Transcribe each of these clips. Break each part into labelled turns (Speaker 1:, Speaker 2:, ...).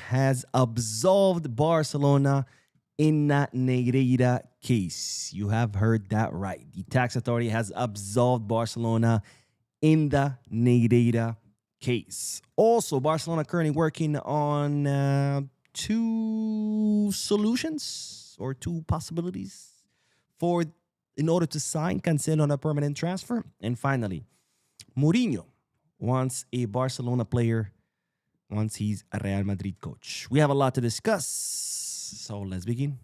Speaker 1: has absolved Barcelona in the Negreira case. You have heard that right. The tax authority has absolved Barcelona in the Negreira case. Also, Barcelona currently working on two solutions or two possibilities in order to sign Cancelo on a permanent transfer. And finally, Mourniho wants a Barcelona player once he's a Real Madrid coach. We have a lot to discuss, so let's begin.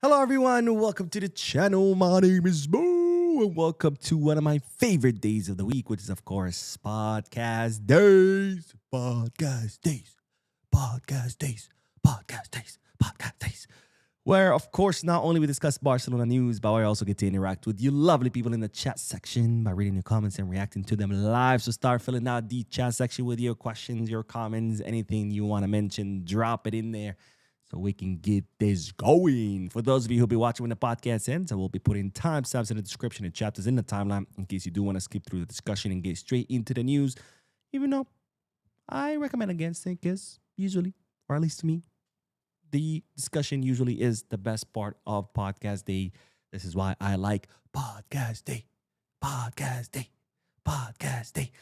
Speaker 1: Hello everyone, welcome to the channel. My name is Boo, and welcome to one of my favorite days of the week, which is of course podcast days. Podcast days. Podcast days. Podcast days. Podcast days. Where of course not only we discuss Barcelona news, but we also get to interact with you lovely people in the chat section by reading your comments and reacting to them live. So start filling out the chat section with your questions, your comments, anything you want to mention, drop it in there, so we can get this going. For those of you who'll be watching when the podcast ends, I will be putting timestamps in the description and chapters in the timeline in case you do want to skip through the discussion and get straight into the news. Even though I recommend against it because usually, or at least to me, the discussion usually is the best part of podcast day. This is why I like podcast day, podcast day, podcast day.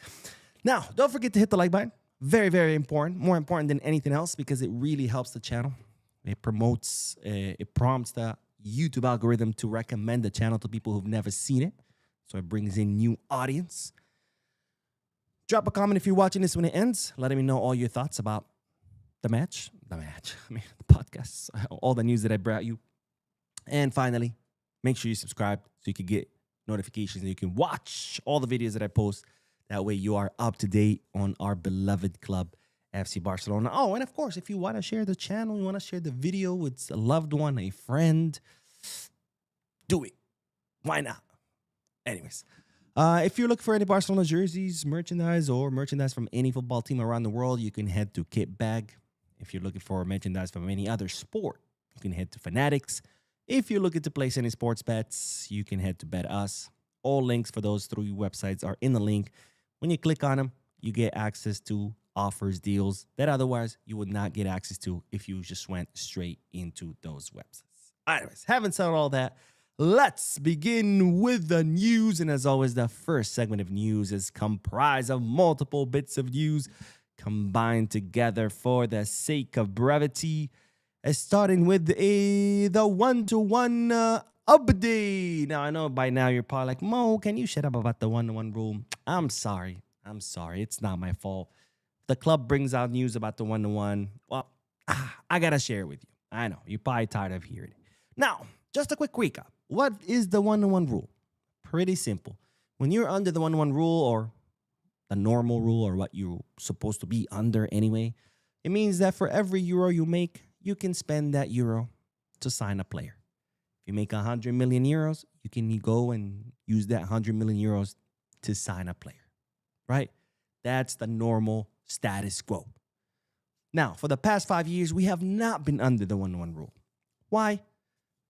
Speaker 1: Now, don't forget to hit the like button. Very, very important. More important than anything else because it really helps the channel. It promotes, it prompts the YouTube algorithm to recommend the channel to people who've never seen it. So it brings in new audience. Drop a comment if you're watching this when it ends. Letting me know all your thoughts about the podcast, all the news that I brought you. And finally, make sure you subscribe so you can get notifications and you can watch all the videos that I post. That way you are up to date on our beloved club, FC Barcelona. Oh, and of course, if you want to share the channel, you want to share the video with a loved one, a friend, do it. Why not? Anyways, if you're looking for any Barcelona jerseys, merchandise, or merchandise from any football team around the world, you can head to Kitbag. If you're looking for merchandise from any other sport, you can head to Fanatics. If you're looking to place any sports bets, you can head to Bet Us. All links for those three websites are in the link. When you click on them, you get access to offers, deals that otherwise you would not get access to if you just went straight into those websites. Anyways, having said all that, let's begin with the news. And as always, the first segment of news is comprised of multiple bits of news combined together for the sake of brevity. Starting with the one-to-one update. Now, I know by now you're probably like, Mo, can you shut up about the one-to-one rule? I'm sorry. It's not my fault. The club brings out news about the one-to-one. Well, I got to share it with you. I know. You're probably tired of hearing it. Now, just a quick recap. What is the one-to-one rule? Pretty simple. When you're under the one-to-one rule or the normal rule or what you're supposed to be under anyway, it means that for every euro you make, you can spend that euro to sign a player. If you make 100 million euros, you can go and use that 100 million euros to sign a player, right? That's the normal status quo. Now, for the past 5 years, we have not been under the one-to-one rule. Why?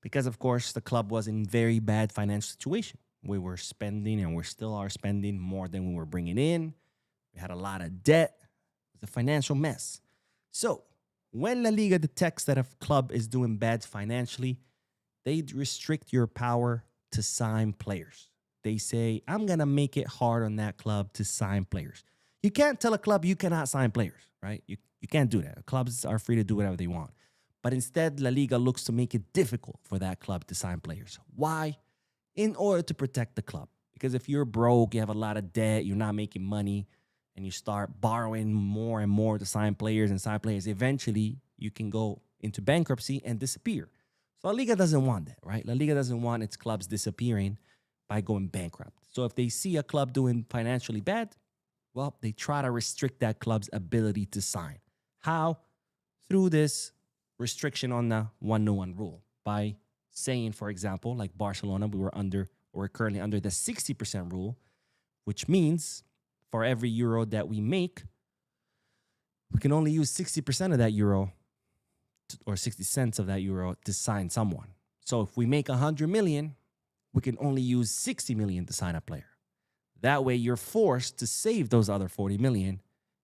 Speaker 1: Because, of course, the club was in very bad financial situation. We were spending, and we still are spending, more than we were bringing in. We had a lot of debt. It was a financial mess. So, when La Liga detects that a club is doing bad financially, they restrict your power to sign players. They say, I'm going to make it hard on that club to sign players. You can't tell a club you cannot sign players, right? You can't do that. Clubs are free to do whatever they want. But instead, La Liga looks to make it difficult for that club to sign players. Why? In order to protect the club. Because if you're broke, you have a lot of debt, you're not making money, and you start borrowing more and more to sign players, eventually you can go into bankruptcy and disappear. So La Liga doesn't want that, right? La Liga doesn't want its clubs disappearing by going bankrupt. So if they see a club doing financially bad, well, they try to restrict that club's ability to sign. How? Through this restriction on the one-to-one rule. By saying, for example, like Barcelona, we're currently under the 60% rule. which means for every euro that we make, we can only use 60% of that euro or 60 cents of that euro to sign someone. So if we make 100 million, we can only use 60 million to sign a player. That way you're forced to save those other 40 million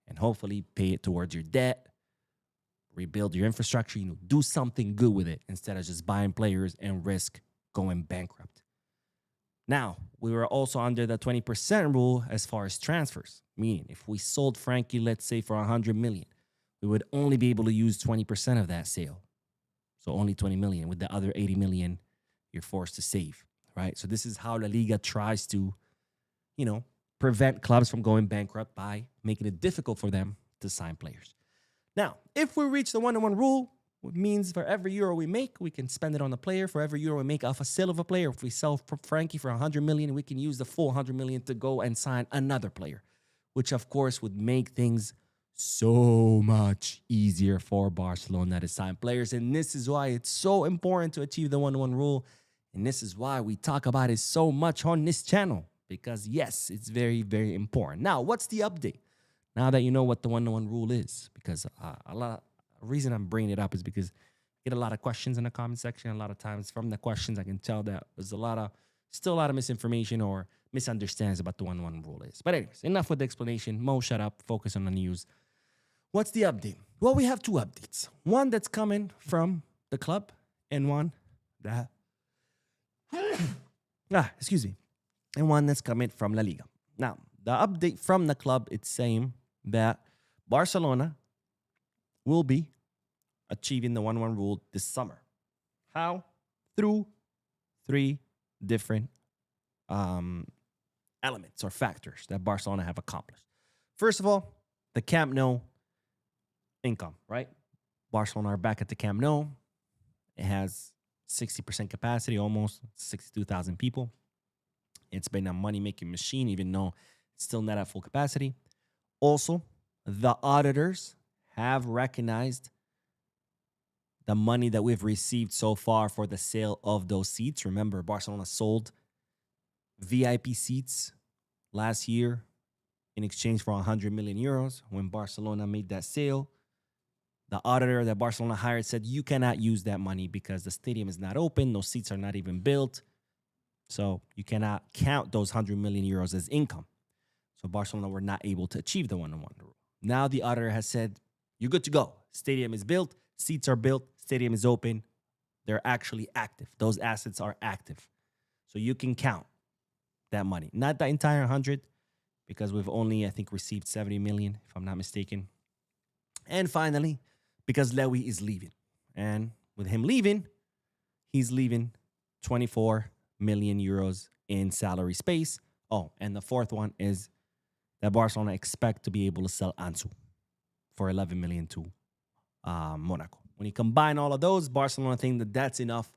Speaker 1: and hopefully pay it towards your debt, rebuild your infrastructure, do something good with it instead of just buying players and risk going bankrupt. Now, we were also under the 20% rule as far as transfers, meaning if we sold Frankie, let's say for 100 million, we would only be able to use 20% of that sale. So only 20 million. With the other 80 million, you're forced to save, right? So this is how La Liga tries to, prevent clubs from going bankrupt by making it difficult for them to sign players. Now, if we reach the 1-to-1 rule, it means for every euro we make, we can spend it on a player. For every euro we make off a sale of a player, if we sell Frankie for 100 million, we can use the full 100 million to go and sign another player, which of course would make things so much easier for Barcelona to sign players. And this is why it's so important to achieve the 1-to-1 rule. And this is why we talk about it so much on this channel, because yes, it's very, very important. Now, what's the update? Now that you know what the 1-to-1 rule is, because the reason I'm bringing it up is because I get a lot of questions in the comment section. A lot of times from the questions, I can tell that there's still a lot of misinformation or misunderstandings about the 1-to-1 rule is. But anyways, enough with the explanation. Mo, shut up. Focus on the news. What's the update? Well, we have two updates. One that's coming from the club and one that... and one that's coming from La Liga. Now, the update from the club, it's saying that Barcelona will be achieving the 1-1 rule this summer. How? Through 3 different elements or factors that Barcelona have accomplished. First of all, the Camp Nou income, right? Barcelona are back at the Camp Nou. It has 60% capacity, almost 62,000 people. It's been a money-making machine, even though it's still not at full capacity. Also, the auditors have recognized the money that we've received so far for the sale of those seats. Remember, Barcelona sold VIP seats last year in exchange for 100 million euros. When Barcelona made that sale, the auditor that Barcelona hired said, you cannot use that money because the stadium is not open. Those seats are not even built. So you cannot count those 100 million euros as income. So Barcelona were not able to achieve the 1-to-1 rule. Now the auditor has said, you're good to go. Stadium is built. Seats are built. Stadium is open. They're actually active. Those assets are active. So you can count that money. Not the entire 100, because we've only, I think, received 70 million, if I'm not mistaken. And finally, because Lewy is leaving. And with him leaving, he's leaving 24 million euros in salary space. Oh, and the fourth one is that Barcelona expect to be able to sell Hansi for 11 million to Monaco. When you combine all of those, Barcelona think that that's enough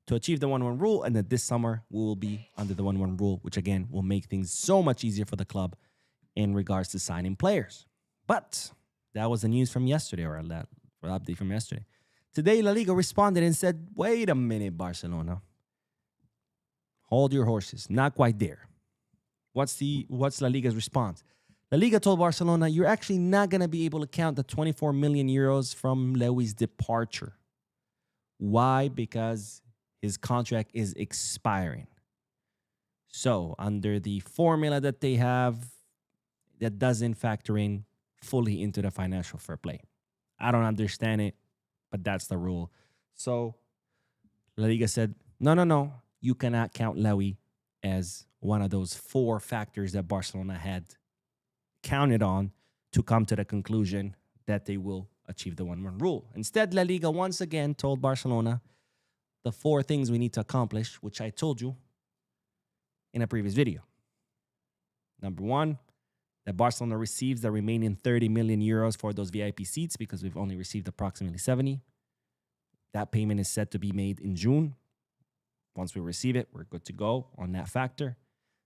Speaker 1: to achieve the 1-1 rule, and that this summer we will be under the 1-1 rule, which again will make things so much easier for the club in regards to signing players. But that was the news from yesterday, or the update from yesterday. Today, La Liga responded and said, wait a minute, Barcelona. Hold your horses. Not quite there. What's La Liga's response? La Liga told Barcelona, you're actually not going to be able to count the 24 million euros from Lewy's departure. Why? Because his contract is expiring. So under the formula that they have, that doesn't factor in fully into the financial fair play. I don't understand it, but that's the rule. So La Liga said, no. You cannot count Lewy as one of those 4 factors that Barcelona had counted on to come to the conclusion that they will achieve the 1-1 rule. Instead, La Liga once again told Barcelona the 4 things we need to accomplish, which I told you in a previous video. Number 1, that Barcelona receives the remaining 30 million euros for those VIP seats because we've only received approximately 70. That payment is set to be made in June. Once we receive it, we're good to go on that factor.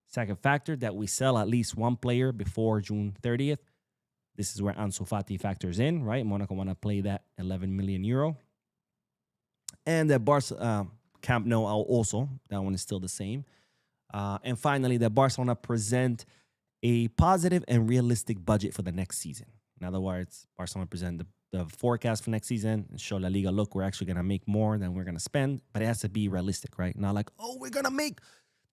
Speaker 1: Second factor, that we sell at least 1 player before June 30th. This is where Ansu Fati factors in, right? Monaco want to play that 11 million euro. And that Camp Nou also, that one is still the same. And finally, that Barcelona present a positive and realistic budget for the next season. In other words, Barcelona present the forecast for next season and show La Liga, look, we're actually going to make more than we're going to spend, but it has to be realistic, right? Not like, oh, we're going to make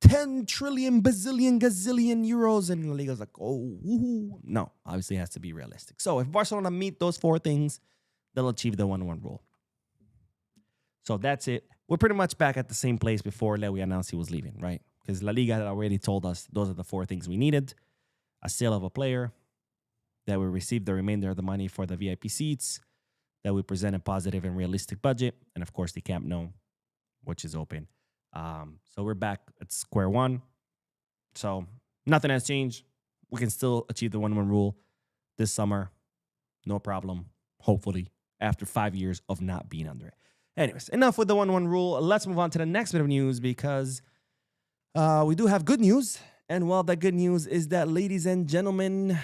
Speaker 1: 10 trillion, bazillion, gazillion euros. And La Liga's like, oh, woohoo. No, obviously it has to be realistic. So if Barcelona meet those four things, they'll achieve the 1-1 rule. So that's it. We're pretty much back at the same place before Lewy announced he was leaving, right? Because La Liga had already told us those are the four things we needed. A sale of a player, that we receive the remainder of the money for the VIP seats, that we present a positive and realistic budget, and of course the Camp Nou, which is open. So we're back at square one. So nothing has changed. We can still achieve the 1-1 rule this summer. No problem, hopefully, after 5 years of not being under it. Anyways, enough with the 1-1 rule. Let's move on to the next bit of news because we do have good news. And well, the good news is that, ladies and gentlemen,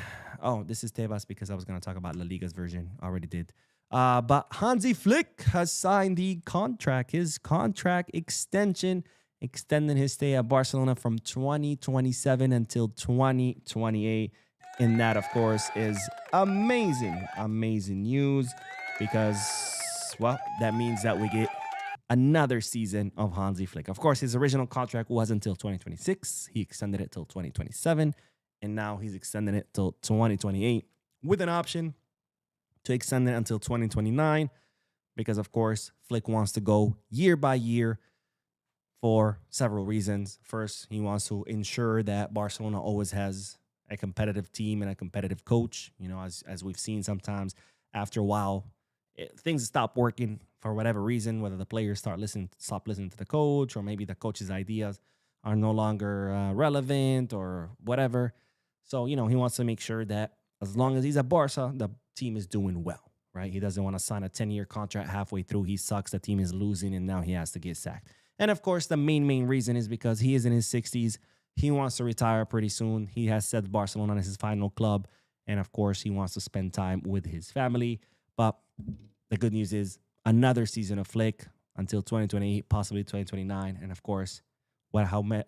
Speaker 1: this is Tebas because I was going to talk about La Liga's version. Already did. But Hansi Flick has signed his contract extension, extending his stay at Barcelona from 2027 until 2028. And that, of course, is amazing news because, well, that means that we get another season of Hansi Flick. Of course, his original contract was until 2026. He extended it till 2027. And now he's extending it till 2028 with an option to extend it until 2029 because, of course, Flick wants to go year by year for several reasons. First, he wants to ensure that Barcelona always has a competitive team and a competitive coach. You know, as we've seen sometimes after a while, things stop working for whatever reason, whether the players stop listening to the coach or maybe the coach's ideas are no longer relevant or whatever. So, you know, he wants to make sure that as long as he's at Barca, the team is doing well, right? He doesn't want to sign a 10-year contract halfway through. He sucks. The team is losing, and now he has to get sacked. And, of course, the main reason is because he is in his 60s. He wants to retire pretty soon. He has said Barcelona is his final club. And, of course, he wants to spend time with his family. But the good news is another season of Flick until 2028, possibly 2029. And, of course,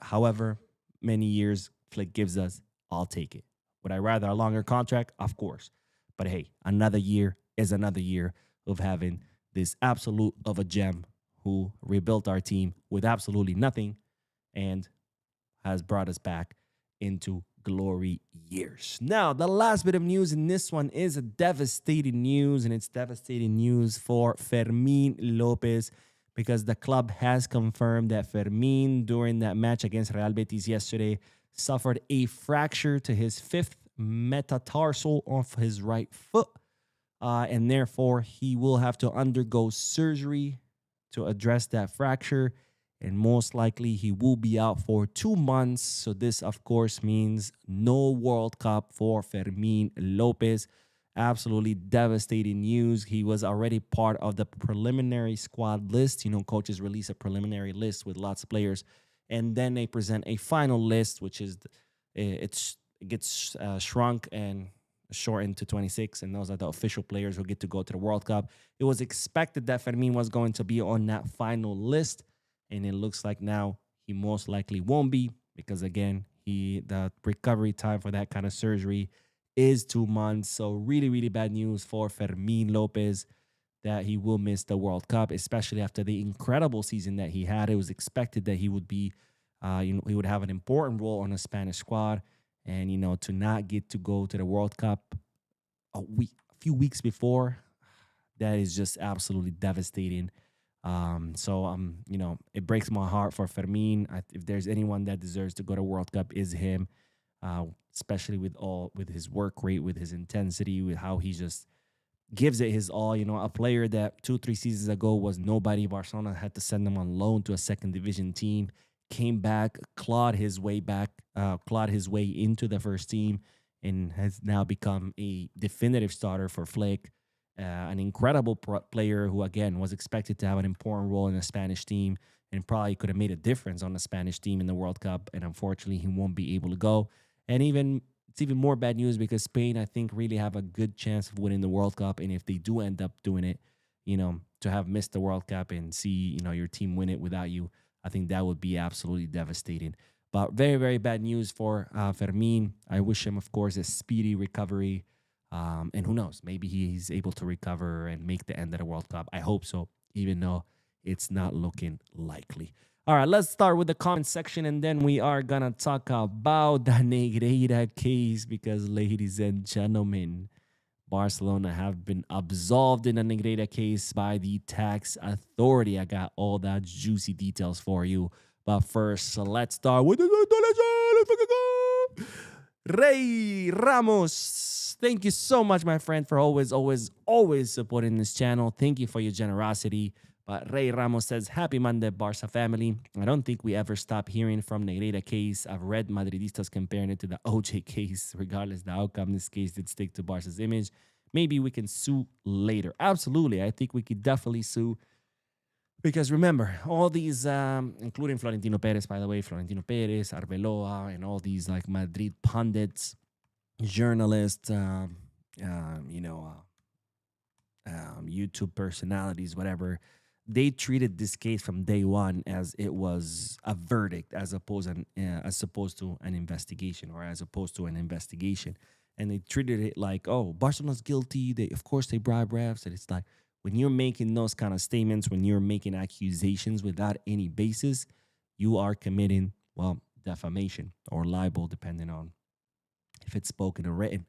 Speaker 1: however many years Flick gives us, I'll take it. Would I rather a longer contract? Of course. But hey, another year is another year of having this absolute of a gem who rebuilt our team with absolutely nothing and has brought us back into glory years. Now, the last bit of news in this one is a devastating news, and it's devastating news for Fermin Lopez because the club has confirmed that Fermin, during that match against Real Betis yesterday, suffered a fracture to his fifth metatarsal of his right foot, and therefore he will have to undergo surgery to address that fracture, and most likely he will be out for 2 months. So this, of course, means no World Cup for Fermin Lopez. Absolutely devastating news. He was already part of the preliminary squad list. You know, coaches release a preliminary list with lots of players, and then they present a final list, which is it gets shrunk and shortened to 26, and those are the official players who get to go to the World Cup. It was expected that Fermin was going to be on that final list, and it looks like now he most likely won't be because, again, the recovery time for that kind of surgery is 2 months. So really bad news for Fermin Lopez that he will miss the World Cup, especially after the incredible season that he had. It was expected that he would be, he would have an important role on the Spanish squad. And, you know, to not get to go to the World Cup a few weeks before, that is just absolutely devastating. You know, it breaks my heart for Fermin. If there's anyone that deserves to go to World Cup, is him, especially with his work rate, with his intensity, with how he just gives it his all. You know, a player that 2-3 seasons ago was nobody. Barcelona had to send him on loan to a second division team. Came back, clawed his way into the first team, and has now become a definitive starter for Flick. An incredible player who, again, was expected to have an important role in the Spanish team and probably could have made a difference on the Spanish team in the World Cup. And unfortunately, he won't be able to go. And it's even more bad news because Spain, I think, really have a good chance of winning the World Cup. And if they do end up doing it, you know, to have missed the World Cup and see, you know, your team win it without you, I think that would be absolutely devastating. But very, very bad news for Fermin. I wish him, of course, a speedy recovery. And who knows? Maybe he's able to recover and make the end of the World Cup. I hope so, even though it's not looking likely. All right, let's start with the comment section, and then we are going to talk about the Negreira case because, ladies and gentlemen, Barcelona have been absolved in the Negreira case by the tax authority. I got all that juicy details for you. But first, let's start with the Rey Ramos. Thank you so much, my friend, for always supporting this channel. Thank you for your generosity. But Rey Ramos says, happy Monday, Barca family. I don't think we ever stop hearing from Negreira case. I've read Madridistas comparing it to the OJ case. Regardless the outcome, this case did stick to Barca's image. Maybe we can sue later. Absolutely. I think we could definitely sue. Because remember, all these, including Florentino Perez, by the way, Florentino Perez, Arbeloa, and all these like Madrid pundits, journalists, YouTube personalities, whatever, they treated this case from day one as it was a verdict, as opposed to an investigation, and they treated it like, oh, Barcelona's guilty. Of course they bribe refs, and it's like, when you're making those kind of statements, when you're making accusations without any basis, you are committing, well, defamation or libel, depending on if it's spoken or written.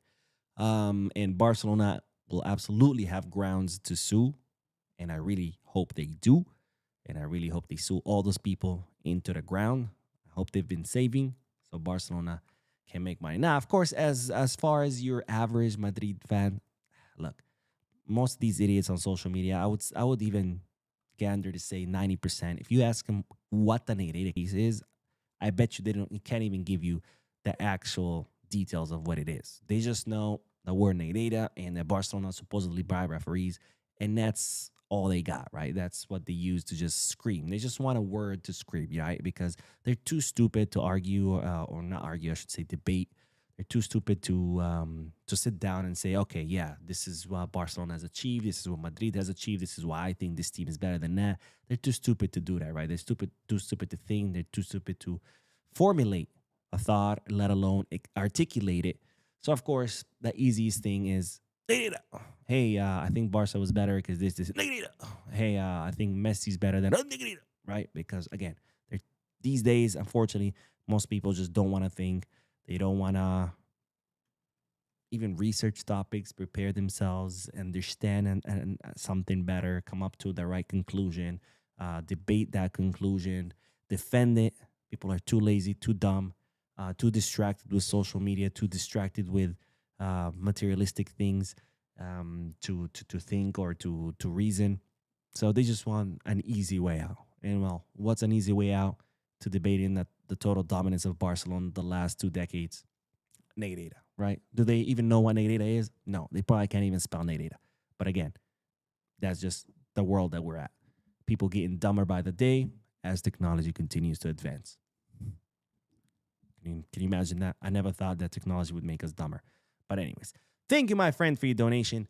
Speaker 1: And Barcelona will absolutely have grounds to sue, and I really hope they do. And I really hope they sue all those people into the ground. I hope they've been saving so Barcelona can make money. Now, of course, as far as your average Madrid fan, look, most of these idiots on social media, I would even gander to say 90%. If you ask them what the Negreira case is, I bet you they can't even give you the actual details of what it is. They just know the word Negreira and that Barcelona supposedly bribe referees, and that's all they got, right? That's what they use to just scream. They just want a word to scream, right? Because they're too stupid to argue, or not argue, I should say debate. They're too stupid to sit down and say, okay, yeah, this is what Barcelona has achieved. This is what Madrid has achieved. This is why I think this team is better than that. They're too stupid to do that, right? They're too stupid to think. They're too stupid to formulate a thought, let alone articulate it. So, of course, the easiest thing is, hey, I think Barca was better because this. Hey, I think Messi's better than right? Because, again, these days, unfortunately, most people just don't want to think. They don't want to even research topics, prepare themselves, understand and something better, come up to the right conclusion, debate that conclusion, defend it. People are too lazy, too dumb, too distracted with social media, too distracted with materialistic things to think or to reason. So they just want an easy way out. And, well, what's an easy way out to debating that the total dominance of Barcelona the last 2 decades? Negreira, right? Do they even know what Negreira is? No, they probably can't even spell Negreira. But again, that's just the world that we're at. People getting dumber by the day as technology continues to advance. Can you imagine that? I never thought that technology would make us dumber. But anyways, thank you, my friend, for your donation.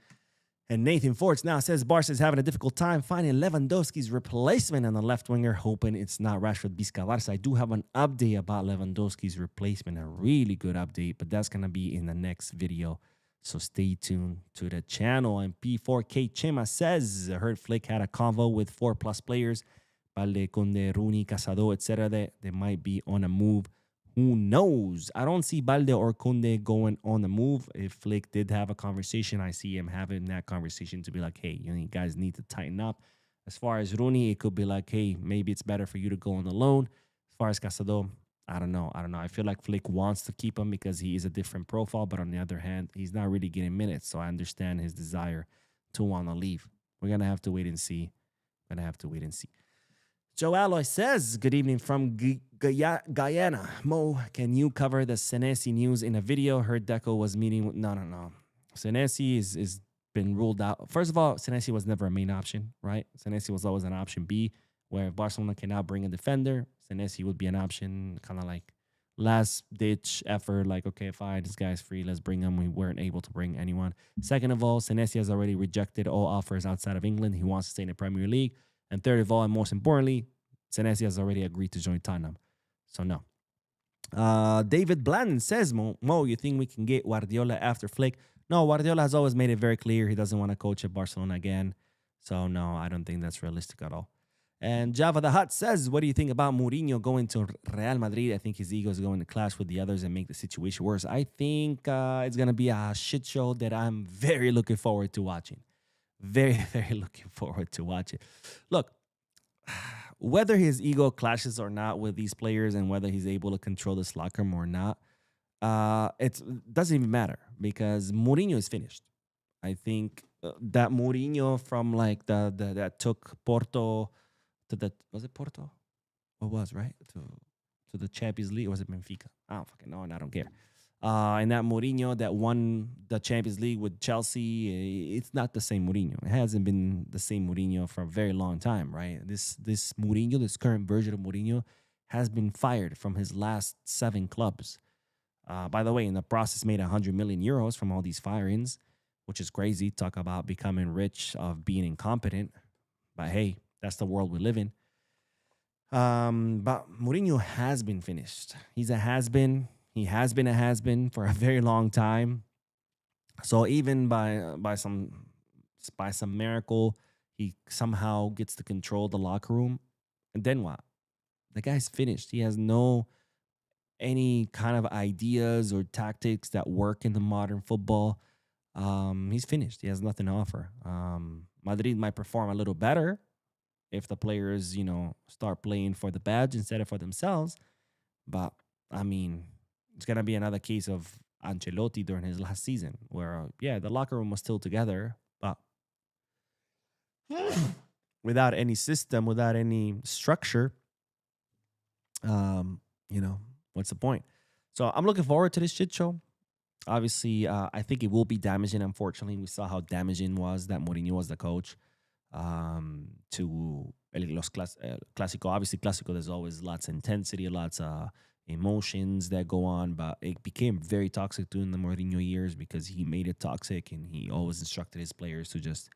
Speaker 1: And Nathan Forts now says Barca is having a difficult time finding Lewandowski's replacement on the left winger, hoping it's not Rashford Bisca Barca. I do have an update about Lewandowski's replacement, a really good update, but that's going to be in the next video. So stay tuned to the channel. And P4K Chema says, I heard Flick had a convo with 4+ players, Balde, Conde, Rooney, Casado, etc. They might be on a move. Who knows? I don't see Balde or Conde going on the move. If Flick did have a conversation, I see him having that conversation to be like, hey, you guys need to tighten up. As far as Rooney, it could be like, hey, maybe it's better for you to go on the loan. As far as Casado, I don't know. I feel like Flick wants to keep him because he is a different profile. But on the other hand, he's not really getting minutes. So I understand his desire to want to leave. We're going to have to wait and see. Joe Alloy says, good evening from Guyana. Mo, can you cover the Senesi news in a video? Heard Deco was meeting with... No. Senesi is been ruled out. First of all, Senesi was never a main option, right? Senesi was always an option B, where if Barcelona cannot bring a defender, Senesi would be an option, kind of like last-ditch effort, like, okay, fine, this guy's free, let's bring him. We weren't able to bring anyone. Second of all, Senesi has already rejected all offers outside of England. He wants to stay in the Premier League. And third of all, and most importantly, Senesi has already agreed to join Tottenham. So no. David Blandon says, Mo, you think we can get Guardiola after Flick? No, Guardiola has always made it very clear he doesn't want to coach at Barcelona again. So, no, I don't think that's realistic at all. And Java the Hut says, what do you think about Mourinho going to Real Madrid? I think his ego is going to clash with the others and make the situation worse. I think it's going to be a shit show that I'm very looking forward to watching. Very, very looking forward to watch it. Look, whether his ego clashes or not with these players and whether he's able to control this locker room or not, it doesn't even matter because Mourinho is finished. I think that Mourinho from like the that took Porto to the, was it Porto? It was, right? To the Champions League, or was it Benfica? I don't fucking know, and I don't care. And that Mourinho that won the Champions League with Chelsea, it's not the same Mourinho. It hasn't been the same Mourinho for a very long time, right? This Mourinho, this current version of Mourinho, has been fired from his last 7 clubs. By the way, in the process, made 100 million euros from all these firings, which is crazy. Talk about becoming rich of being incompetent. But hey, that's the world we live in. But Mourinho has been finished. He's a has-been. He has been a has-been for a very long time. So even by some miracle, he somehow gets to control the locker room. And then what? The guy's finished. He has no any kind of ideas or tactics that work in the modern football. He's finished. He has nothing to offer. Madrid might perform a little better if the players, start playing for the badge instead of for themselves. But, I mean, it's going to be another case of Ancelotti during his last season where, the locker room was still together, but without any system, without any structure, what's the point? So I'm looking forward to this shit show. Obviously, I think it will be damaging, unfortunately. We saw how damaging was that Mourinho was the coach to los Clásico. Obviously, Clásico, there's always lots of intensity, lots of emotions that go on, but it became very toxic during the Mourinho years because he made it toxic and he always instructed his players to just,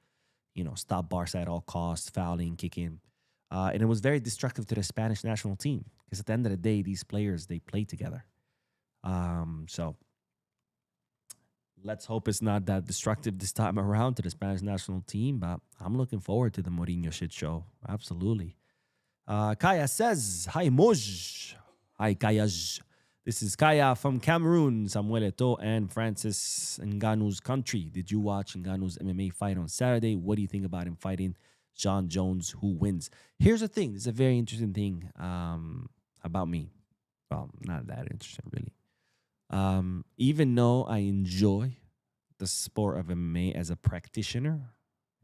Speaker 1: stop Barca at all costs, fouling, kicking. And it was very destructive to the Spanish national team because at the end of the day, these players, they play together. So let's hope it's not that destructive this time around to the Spanish national team, but I'm looking forward to the Mourinho shit show. Absolutely. Kaya says, hi, Moj. Hi, Kaya. This is Kaya from Cameroon, Samuel Eto'o and Francis Ngannou's country. Did you watch Ngannou's MMA fight on Saturday? What do you think about him fighting John Jones? Who wins? Here's the thing. This is a very interesting thing about me. Well, not that interesting, really. Even though I enjoy the sport of MMA as a practitioner,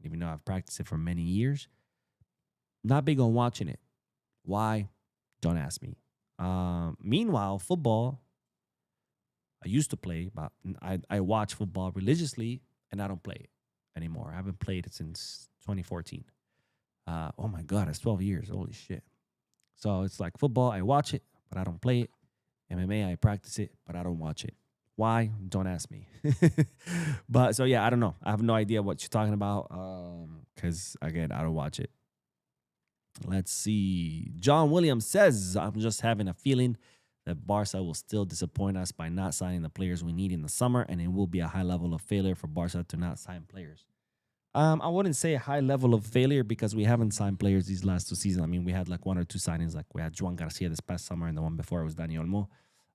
Speaker 1: even though I've practiced it for many years, not big on watching it. Why? Don't ask me. Meanwhile, football, I used to play, but I watch football religiously, and I don't play it anymore. I haven't played it since 2014. Oh my God, it's 12 years. Holy shit. So it's like football, I watch it, but I don't play it. MMA, I practice it, but I don't watch it. Why? Don't ask me. But so, I don't know. I have no idea what you're talking about because, again, I don't watch it. Let's see. John Williams says, I'm just having a feeling that Barca will still disappoint us by not signing the players we need in the summer, and it will be a high level of failure for Barca to not sign players. I wouldn't say a high level of failure because we haven't signed players these last 2 seasons. I mean, we had like 1 or 2 signings. Like we had Juan Garcia this past summer, and the one before it was Dani Olmo.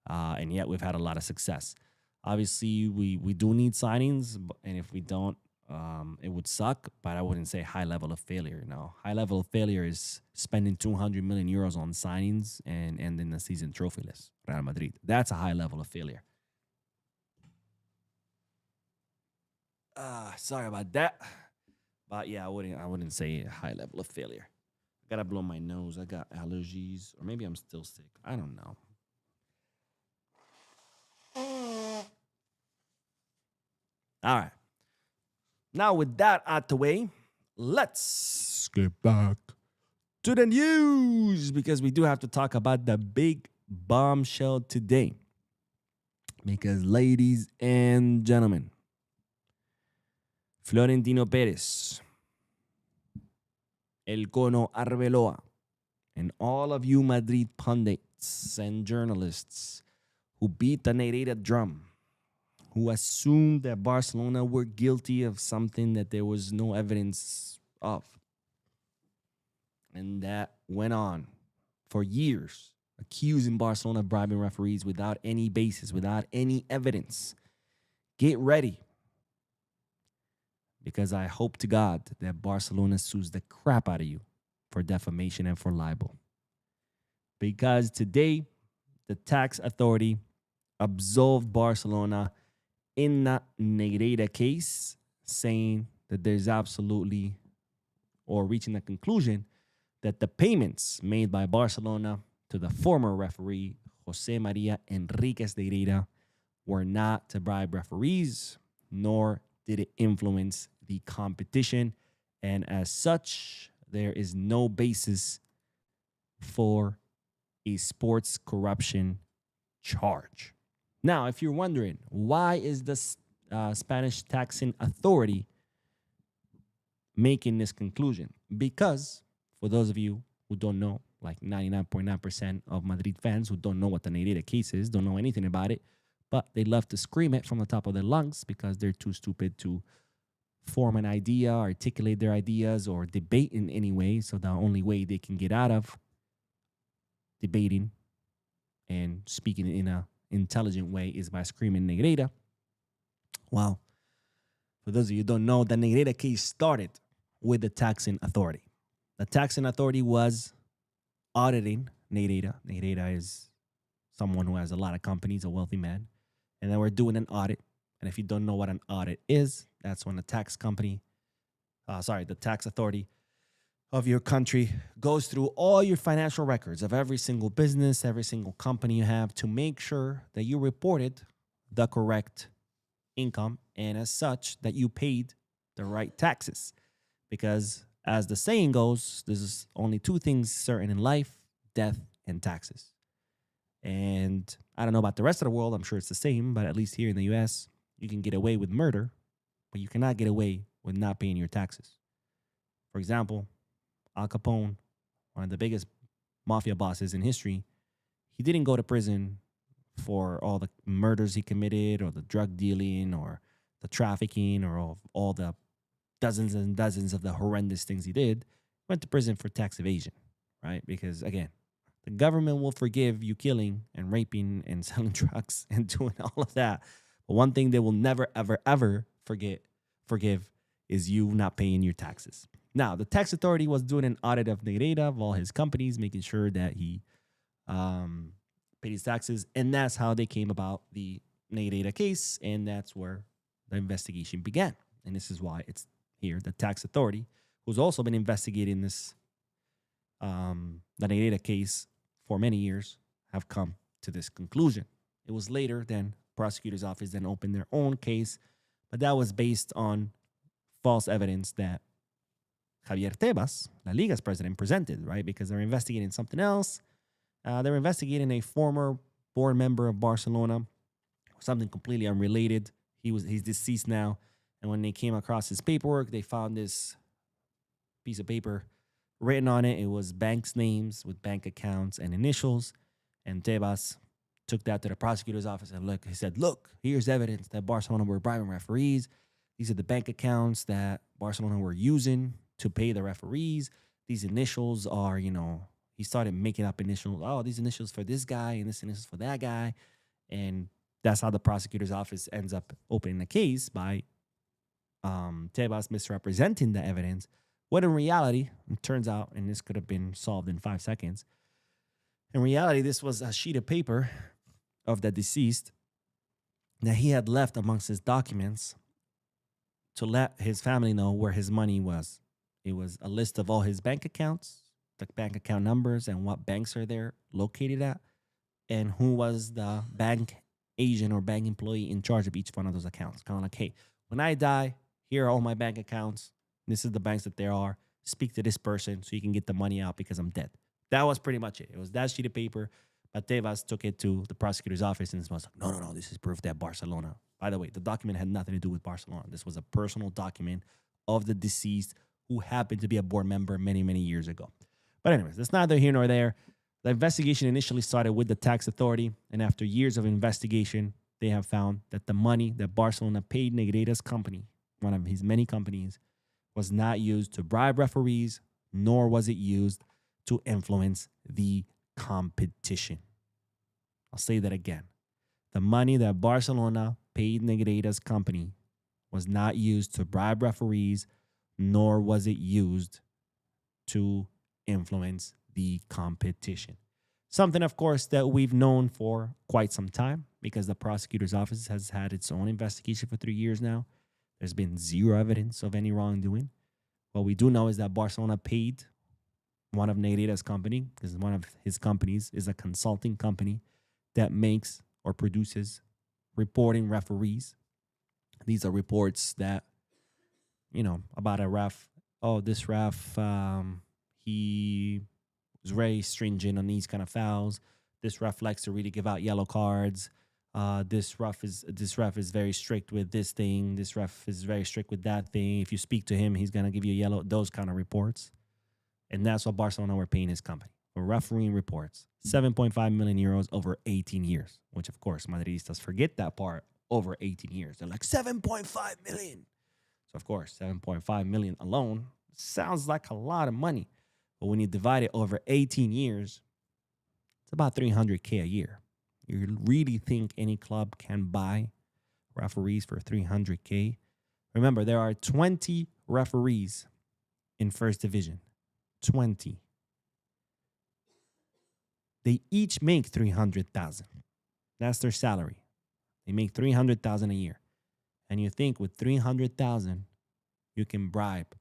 Speaker 1: And yet we've had a lot of success. Obviously, we do need signings, and if we don't, it would suck, but I wouldn't say high level of failure. No, high level of failure is spending 200 million euros on signings and ending the season trophyless. Real Madrid. That's a high level of failure. Sorry about that. But I wouldn't say a high level of failure. I gotta blow my nose. I got allergies, or maybe I'm still sick. I don't know. All right. Now with that out the way, let's get back to the news because we do have to talk about the big bombshell today. Because, ladies and gentlemen, Florentino Perez, El Cono Arbeloa, and all of you Madrid pundits analysts and journalists who beat the Negreira drum, who assumed that Barcelona were guilty of something that there was no evidence of. And that went on for years, accusing Barcelona of bribing referees without any basis, without any evidence. Get ready. Because I hope to God that Barcelona sues the crap out of you for defamation and for libel. Because today, the tax authority absolved Barcelona in the Negreira case, saying that there's absolutely, or reaching the conclusion that the payments made by Barcelona to the former referee, Jose Maria Enriquez Negreira, were not to bribe referees, nor did it influence the competition. And as such, there is no basis for a sports corruption charge. Now, if you're wondering, why is the Spanish taxing authority making this conclusion? Because, for those of you who don't know, like 99.9% of Madrid fans who don't know what the Negreira case is, don't know anything about it, but they love to scream it from the top of their lungs because they're too stupid to form an idea, articulate their ideas, or debate in any way. So the only way they can get out of debating and speaking in a intelligent way is by screaming Negreira. Well, for those of you who don't know, the Negreira case started with the taxing authority. The taxing authority was auditing Negreira. Negreira is someone who has a lot of companies, a wealthy man. And then we're doing an audit. And if you don't know what an audit is, that's when the tax authority of your country goes through all your financial records of every single business, every single company you have to make sure that you reported the correct income and as such that you paid the right taxes. Because as the saying goes, there's only two things certain in life: death and taxes. And I don't know about the rest of the world. I'm sure it's the same, but at least here in the US, you can get away with murder, but you cannot get away with not paying your taxes. For example, Al Capone, one of the biggest mafia bosses in history, he didn't go to prison for all the murders he committed or the drug dealing or the trafficking or all the dozens and dozens of the horrendous things he did. He went to prison for tax evasion, right? Because, again, the government will forgive you killing and raping and selling drugs and doing all of that. But one thing they will never, ever, ever forgive is you not paying your taxes. Now, the tax authority was doing an audit of Negreira, of all his companies, making sure that he paid his taxes. And that's how they came about the Negreira case. And that's where the investigation began. And this is why it's here, the tax authority, who's also been investigating this, the Negreira case for many years, have come to this conclusion. It was later then prosecutor's office then opened their own case, but that was based on false evidence that Javier Tebas, La Liga's president, presented, right? Because they're investigating something else. They're investigating a former board member of Barcelona, something completely unrelated. He's deceased now. And when they came across his paperwork, they found this piece of paper written on it. It was banks' names with bank accounts and initials. And Tebas took that to the prosecutor's office and he said, look, here's evidence that Barcelona were bribing referees. These are the bank accounts that Barcelona were using to pay the referees. These initials are, he started making up initials. Oh, these initials for this guy and this initials for that guy. And that's how the prosecutor's office ends up opening the case by Tebas misrepresenting the evidence. When in reality, it turns out, and this could have been solved in 5 seconds, in reality, this was a sheet of paper of the deceased that he had left amongst his documents to let his family know where his money was. It was a list of all his bank accounts, the bank account numbers, and what banks are there located at, and who was the bank agent or bank employee in charge of each one of those accounts. Kind of like, hey, when I die, here are all my bank accounts. This is the banks that there are. Speak to this person so you can get the money out because I'm dead. That was pretty much it. It was that sheet of paper. But Tebas took it to the prosecutor's office and was like, no, this is proof that Barcelona. By the way, the document had nothing to do with Barcelona. This was a personal document of the deceased who happened to be a board member many, many years ago. But anyways, that's neither here nor there. The investigation initially started with the tax authority, and after years of investigation, they have found that the money that Barcelona paid Negreira's company, one of his many companies, was not used to bribe referees, nor was it used to influence the competition. I'll say that again. The money that Barcelona paid Negreira's company was not used to bribe referees, nor was it used to influence the competition. Something, of course, that we've known for quite some time because the prosecutor's office has had its own investigation for 3 years now. There's been zero evidence of any wrongdoing. What we do know is that Barcelona paid one of Negreira's company, because one of his companies is a consulting company that makes or produces reporting referees. These are reports that, about a ref. Oh, this ref, he was very stringent on these kind of fouls. This ref likes to really give out yellow cards. This ref is very strict with this thing. This ref is very strict with that thing. If you speak to him, he's gonna give you yellow. Those kind of reports, and that's what Barcelona were paying his company for refereeing reports. 7.5 million euros over 18 years, which of course Madridistas forget that part. Over 18 years, they're like 7.5 million. So of course, 7.5 million alone sounds like a lot of money, but when you divide it over 18 years, it's about 300K a year. You really think any club can buy referees for 300K? Remember, there are 20 referees in first division. 20. They each make 300,000. That's their salary. They make 300,000 a year. And you think with 300,000, you can bribe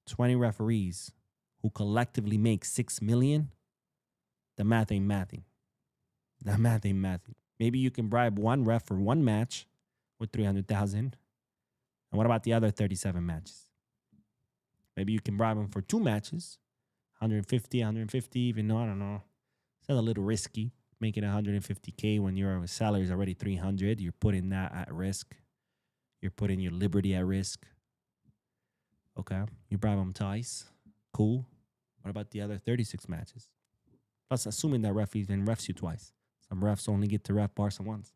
Speaker 1: 20 referees who collectively make 6 million? The math ain't mathing. The math ain't mathing. Maybe you can bribe one ref for one match with 300,000. And what about the other 37 matches? Maybe you can bribe them for 2 matches, 150, even though, I don't know. It's a little risky, making 150K when your salary is already 300. You're putting that at risk. You're putting your liberty at risk. Okay, you bribe them twice. Cool. What about the other 36 matches? Plus, assuming that ref even refs you twice. Some refs only get to ref Barca once.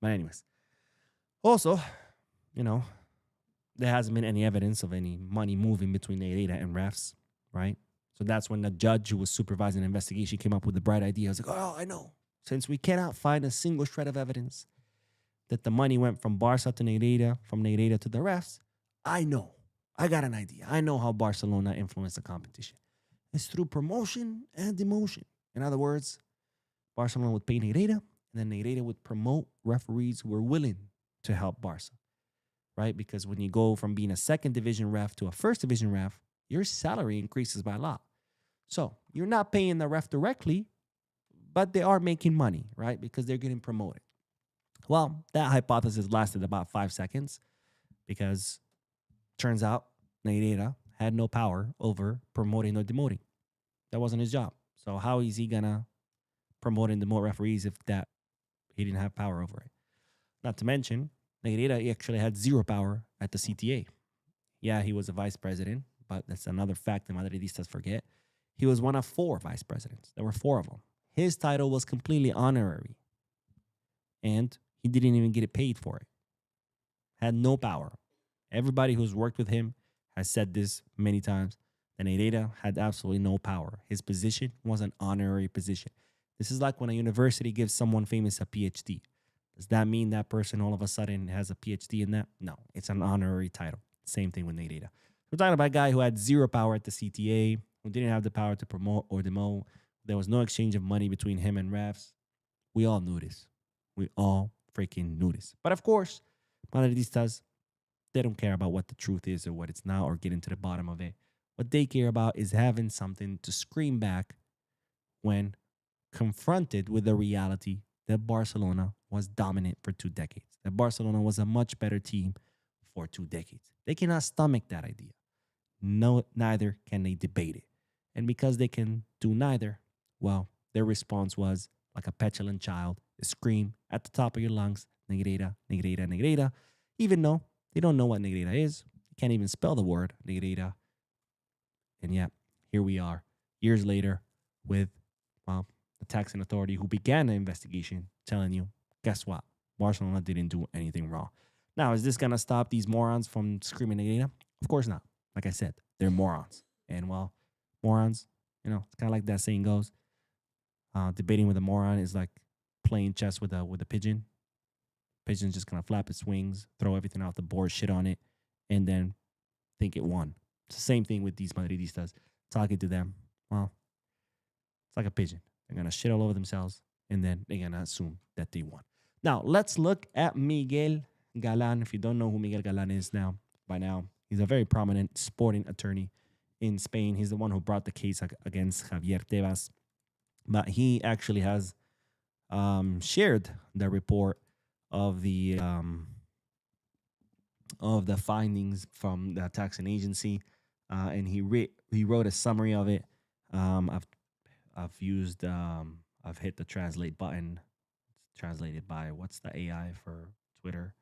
Speaker 1: But anyways. Also, there hasn't been any evidence of any money moving between Negreira and refs, right? So that's when the judge who was supervising the investigation came up with the bright idea. I was like, oh, I know. Since we cannot find a single shred of evidence that the money went from Barca to Negreira, from Negreira to the refs, I know. I got an idea. I know how Barcelona influenced the competition. It's through promotion and demotion. In other words, Barcelona would pay Negreira, and then Negreira would promote referees who were willing to help Barca, right? Because when you go from being a second division ref to a first division ref, your salary increases by a lot. So you're not paying the ref directly, but they are making money, right? Because they're getting promoted. Well, that hypothesis lasted about 5 seconds because turns out Negreira had no power over promoting or demoting. That wasn't his job. So how is he going to promote and demote referees if that he didn't have power over it? Not to mention, Negreira actually had zero power at the CTA. Yeah, he was a vice president, but that's another fact that Madridistas forget. He was one of 4 vice presidents. There were 4 of them. His title was completely honorary. And he didn't even get paid for it. Had no power. Everybody who's worked with him has said this many times. That Negreira had absolutely no power. His position was an honorary position. This is like when a university gives someone famous a PhD. Does that mean that person all of a sudden has a PhD in that? No, it's an honorary title. Same thing with Negreira. We're talking about a guy who had zero power at the CTA, who didn't have the power to promote or demote. There was no exchange of money between him and refs. We all knew this. We all freaking knew this. But of course, Madridistas, they don't care about what the truth is or what it's not or get into the bottom of it. What they care about is having something to scream back when confronted with the reality that Barcelona was dominant for 2 decades. That Barcelona was a much better team for 2 decades. They cannot stomach that idea. No, neither can they debate it. And because they can do neither, well, their response was like a petulant child, scream at the top of your lungs, Negreira, Negreira, Negreira, even though they don't know what Negreira is. They can't even spell the word Negreira. And yet, here we are, years later, with Well, the taxing authority who began the investigation telling you, guess what? Barcelona didn't do anything wrong. Now, is this going to stop these morons from screaming Negreira? Of course not. Like I said, they're morons. And well, morons, it's kind of like that saying goes, debating with a moron is like playing chess with a pigeon. Pigeon's just gonna flap its wings, throw everything off the board, shit on it, and then think it won. It's the same thing with these Madridistas. Talking to them, well, it's like a pigeon. They're gonna shit all over themselves, and then they're gonna assume that they won. Now let's look at Miguel Galan. If you don't know who Miguel Galan is by now, he's a very prominent sporting attorney in Spain. He's the one who brought the case against Javier Tebas, but he actually has shared the report of the findings from the taxing agency, and he wrote a summary of it. I've used I've hit the translate button. It's translated by what's the AI for Twitter?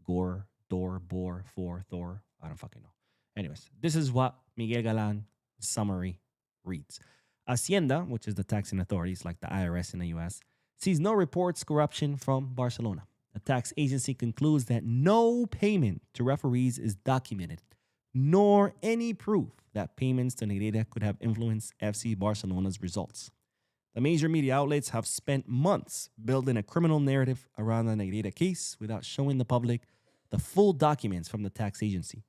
Speaker 1: Gore, Dor, Bor, For, Thor. I don't fucking know. Anyways, this is what Miguel Galan summary reads. Hacienda, which is the taxing authorities like the IRS in the US, sees no reports corruption from Barcelona. The tax agency concludes that no payment to referees is documented, nor any proof that payments to Negreira could have influenced FC Barcelona's results. The major media outlets have spent months building a criminal narrative around the Negreira case without showing the public the full documents from the tax agency.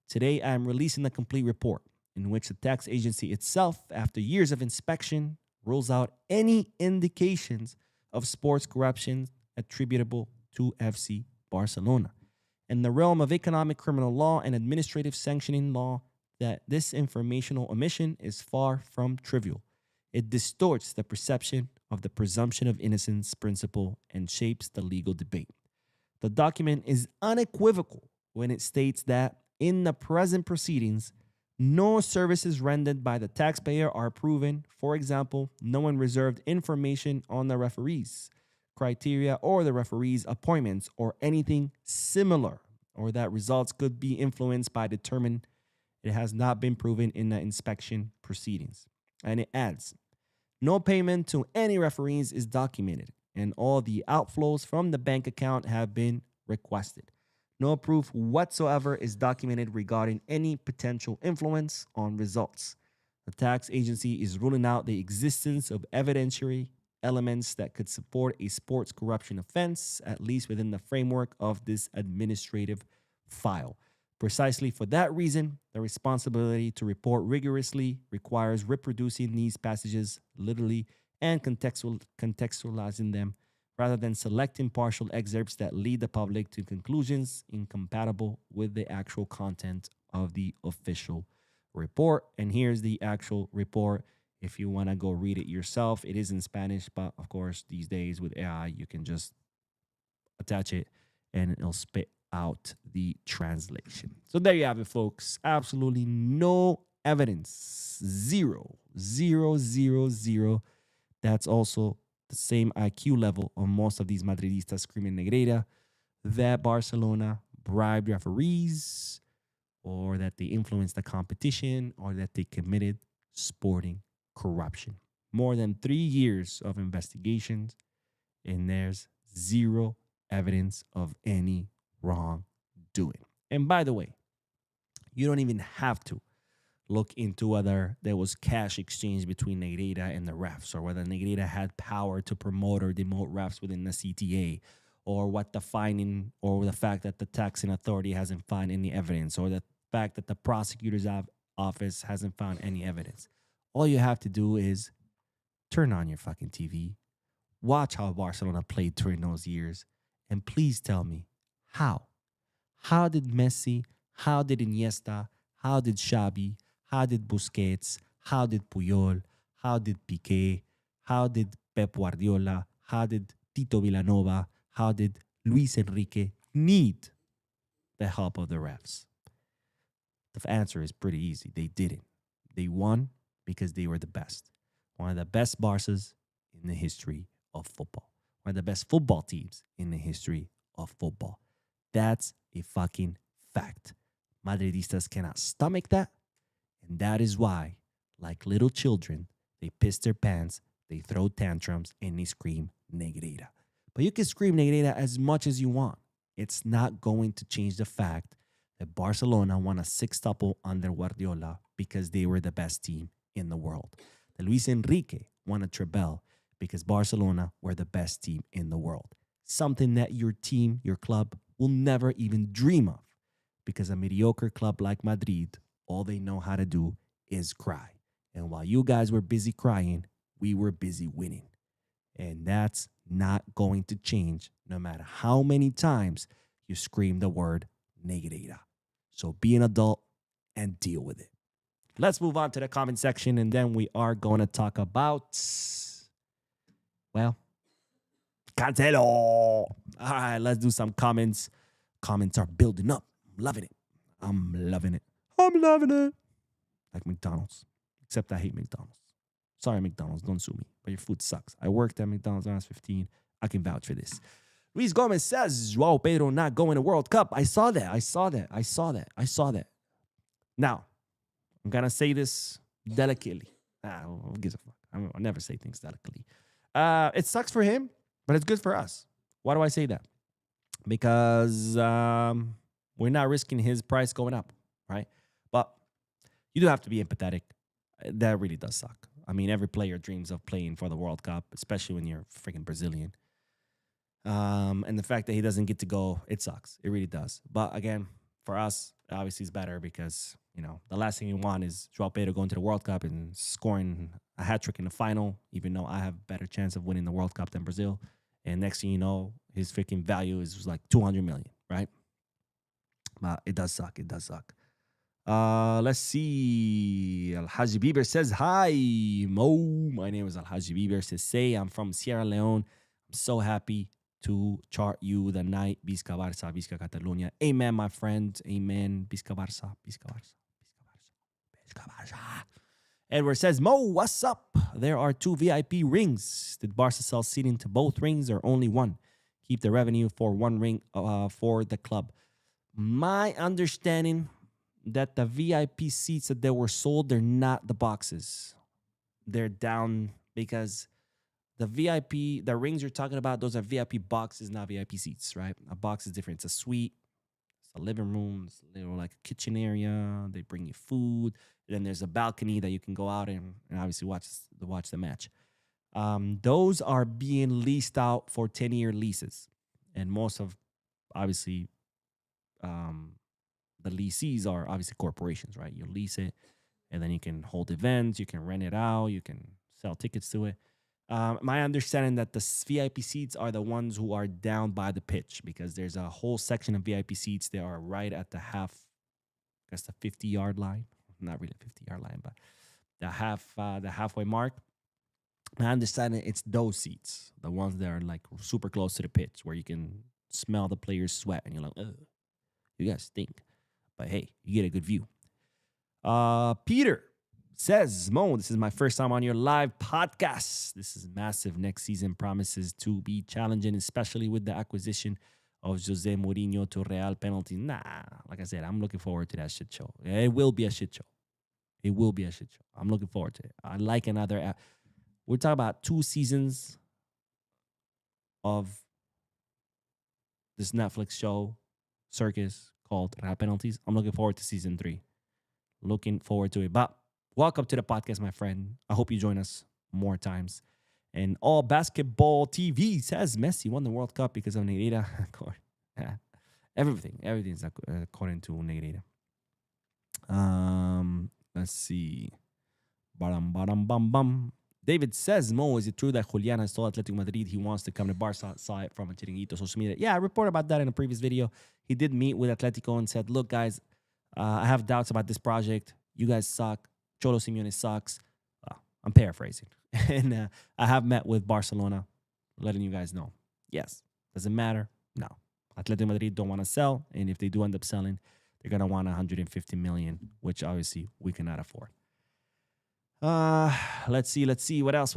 Speaker 1: Today, I am releasing the complete report in which the tax agency itself, after years of inspection, rules out any indications of sports corruption attributable to FC Barcelona. In the realm of economic criminal law and administrative sanctioning law, that this informational omission is far from trivial. It distorts the perception of the presumption of innocence principle and shapes the legal debate. The document is unequivocal when it states that in the present proceedings, no services rendered by the taxpayer are proven. For example, no one reserved information on the referees, criteria, or the referees' appointments, or anything similar, or that results could be influenced by determined. It has not been proven in the inspection proceedings. And it adds, no payment to any referees is documented, and all the outflows from the bank account have been requested. No proof whatsoever is documented regarding any potential influence on results. The tax agency is ruling out the existence of evidentiary elements that could support a sports corruption offense, at least within the framework of this administrative file. Precisely for that reason, the responsibility to report rigorously requires reproducing these passages literally and contextualizing them, rather than selecting partial excerpts that lead the public to conclusions incompatible with the actual content of the official report. And here's the actual report. If you want to go read it yourself, it is in Spanish, but of course, these days with AI, you can just attach it and it'll spit out the translation. So there you have it, folks. Absolutely no evidence. Zero, zero, zero, zero. That's also the same IQ level on most of these Madridistas screaming Negreira, that Barcelona bribed referees, or that they influenced the competition, or that they committed sporting corruption. More than 3 years of investigations, and there's zero evidence of any wrongdoing. And by the way, you don't even have to look into whether there was cash exchange between Negreira and the refs, or whether Negreira had power to promote or demote refs within the CTA, or what the finding, or the fact that the taxing authority hasn't found any evidence, or the fact that the prosecutor's office hasn't found any evidence. All you have to do is turn on your fucking TV, watch how Barcelona played during those years, and please tell me how. How did Messi, how did Iniesta, how did Xavi, how did Busquets, how did Puyol, how did Piqué, how did Pep Guardiola, how did Tito Villanova, how did Luis Enrique need the help of the refs? The answer is pretty easy. They didn't. They won because they were the best. One of the best Barças in the history of football. One of the best football teams in the history of football. That's a fucking fact. Madridistas cannot stomach that. And that is why, like little children, they piss their pants They throw tantrums and they scream Negreira. But you can scream Negreira as much as you want. It's not going to change the fact that Barcelona won a six-tuple under Guardiola because they were the best team in the world. That Luis Enrique won a treble because Barcelona were the best team in the world. Something that your team, your club, will never even dream of because a mediocre club like Madrid, all they know how to do is cry. And while you guys were busy crying, we were busy winning. And that's not going to change no matter how many times you scream the word Negreira. So be an adult and deal with it. Let's move on to the comment section, and then we are going to talk about, well, Cancelo. All right, let's do some comments. Comments are building up. I'm loving it. I'm loving it. I'm loving it. Like McDonald's. Except I hate McDonald's. Sorry, McDonald's. Don't sue me. But your food sucks. I worked at McDonald's when I was 15. I can vouch for this. Luis Gomez says, Joao Pedro not going to World Cup. I saw that. Now, I'm going to say this delicately. Who gives a fuck? I'll never say things delicately. It sucks for him, but it's good for us. Why do I say that? Because we're not risking his price going up, right? But you do have to be empathetic. That really does suck. I mean, every player dreams of playing for the World Cup, especially when you're freaking Brazilian. And the fact that he doesn't get to go, it sucks. It really does. But again, for us, obviously it's better because, you know, the last thing you want is Joao Pedro going to the World Cup and scoring a hat-trick in the final, even though I have a better chance of winning the World Cup than Brazil. And next thing you know, his freaking value is like 200 million, right? But it does suck. It does suck. Let's see. Al-Haji Bieber says, hi, Mo. My name is Al-Haji Bieber. Says, say, I'm from Sierra Leone. I'm so happy to chart you the night. Visca Barça, Visca Catalunya. Amen, my friend. Amen. Visca Barça, Visca Barça, Visca Barça, Visca Barça. Edward says, Mo, what's up? There are 2 VIP rings. Did Barca sell seating to both rings or only one? Keep the revenue for one ring for the club. My understanding that the VIP seats that they were sold, they're not the boxes. They're down because the VIP, the rings you're talking about, those are VIP boxes, not VIP seats, right? A box is different. It's a suite. It's a living room. It's a little like a kitchen area. They bring you food. And then there's a balcony that you can go out and obviously watch the match. Those are being leased out for 10-year leases. And most of, obviously, the lessees are obviously corporations, right? You lease it, and then you can hold events, you can rent it out, you can sell tickets to it. My understanding that the VIP seats are the ones who are down by the pitch because there's a whole section of VIP seats that are right at the the 50-yard line. Not really 50-yard line, but the halfway mark. My understanding it's those seats, the ones that are like super close to the pitch where you can smell the players sweat and you're like, ugh, you guys stink. But hey, you get a good view. Peter says, Mo, this is my first time on your live podcast. This is massive. Next season promises to be challenging, especially with the acquisition of Jose Mourniho to Real penalties. Nah, like I said, I'm looking forward to that shit show. It will be a shit show. It will be a shit show. I'm looking forward to it. I like another. We're talking about 2 seasons of this Netflix show, circus, called Real Penalties. I'm looking forward to season 3. Looking forward to it. But welcome to the podcast, my friend. I hope you join us more times. And All Basketball TV says Messi won the World Cup because of Negreira. Everything's according to Negreira. Let's see. David says, Mo, is it true that Julian has told Atletico Madrid he wants to come to Barca? Saw it from a Chiringuito social media. Yeah, I reported about that in a previous video. He did meet with Atletico and said, look, guys, I have doubts about this project. You guys suck. Cholo Simeone sucks. I'm paraphrasing. And I have met with Barcelona, letting you guys know. Yes. Does it matter? No. Atletico Madrid don't want to sell. And if they do end up selling, they're going to want 150 million, which obviously we cannot afford. Let's see. What else?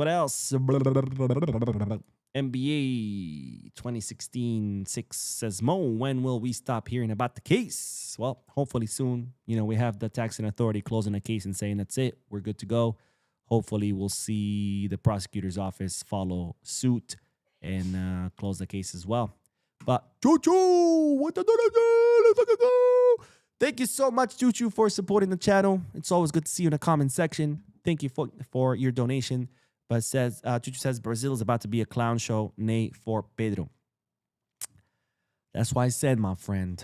Speaker 1: NBA 2016-6 says, Mo, when will we stop hearing about the case? Well, hopefully soon. You know, we have the taxing authority closing the case and saying that's it. We're good to go. hopefully we'll see the prosecutor's office follow suit and close the case as well. But Choo-choo, what the let's fucking go. Thank you so much, Choo-choo, for supporting the channel. It's always good to see you in the comment section. Thank you for your donation. But says Choo-choo says Brazil is about to be a clown show. Nay for Pedro. That's why I said, my friend,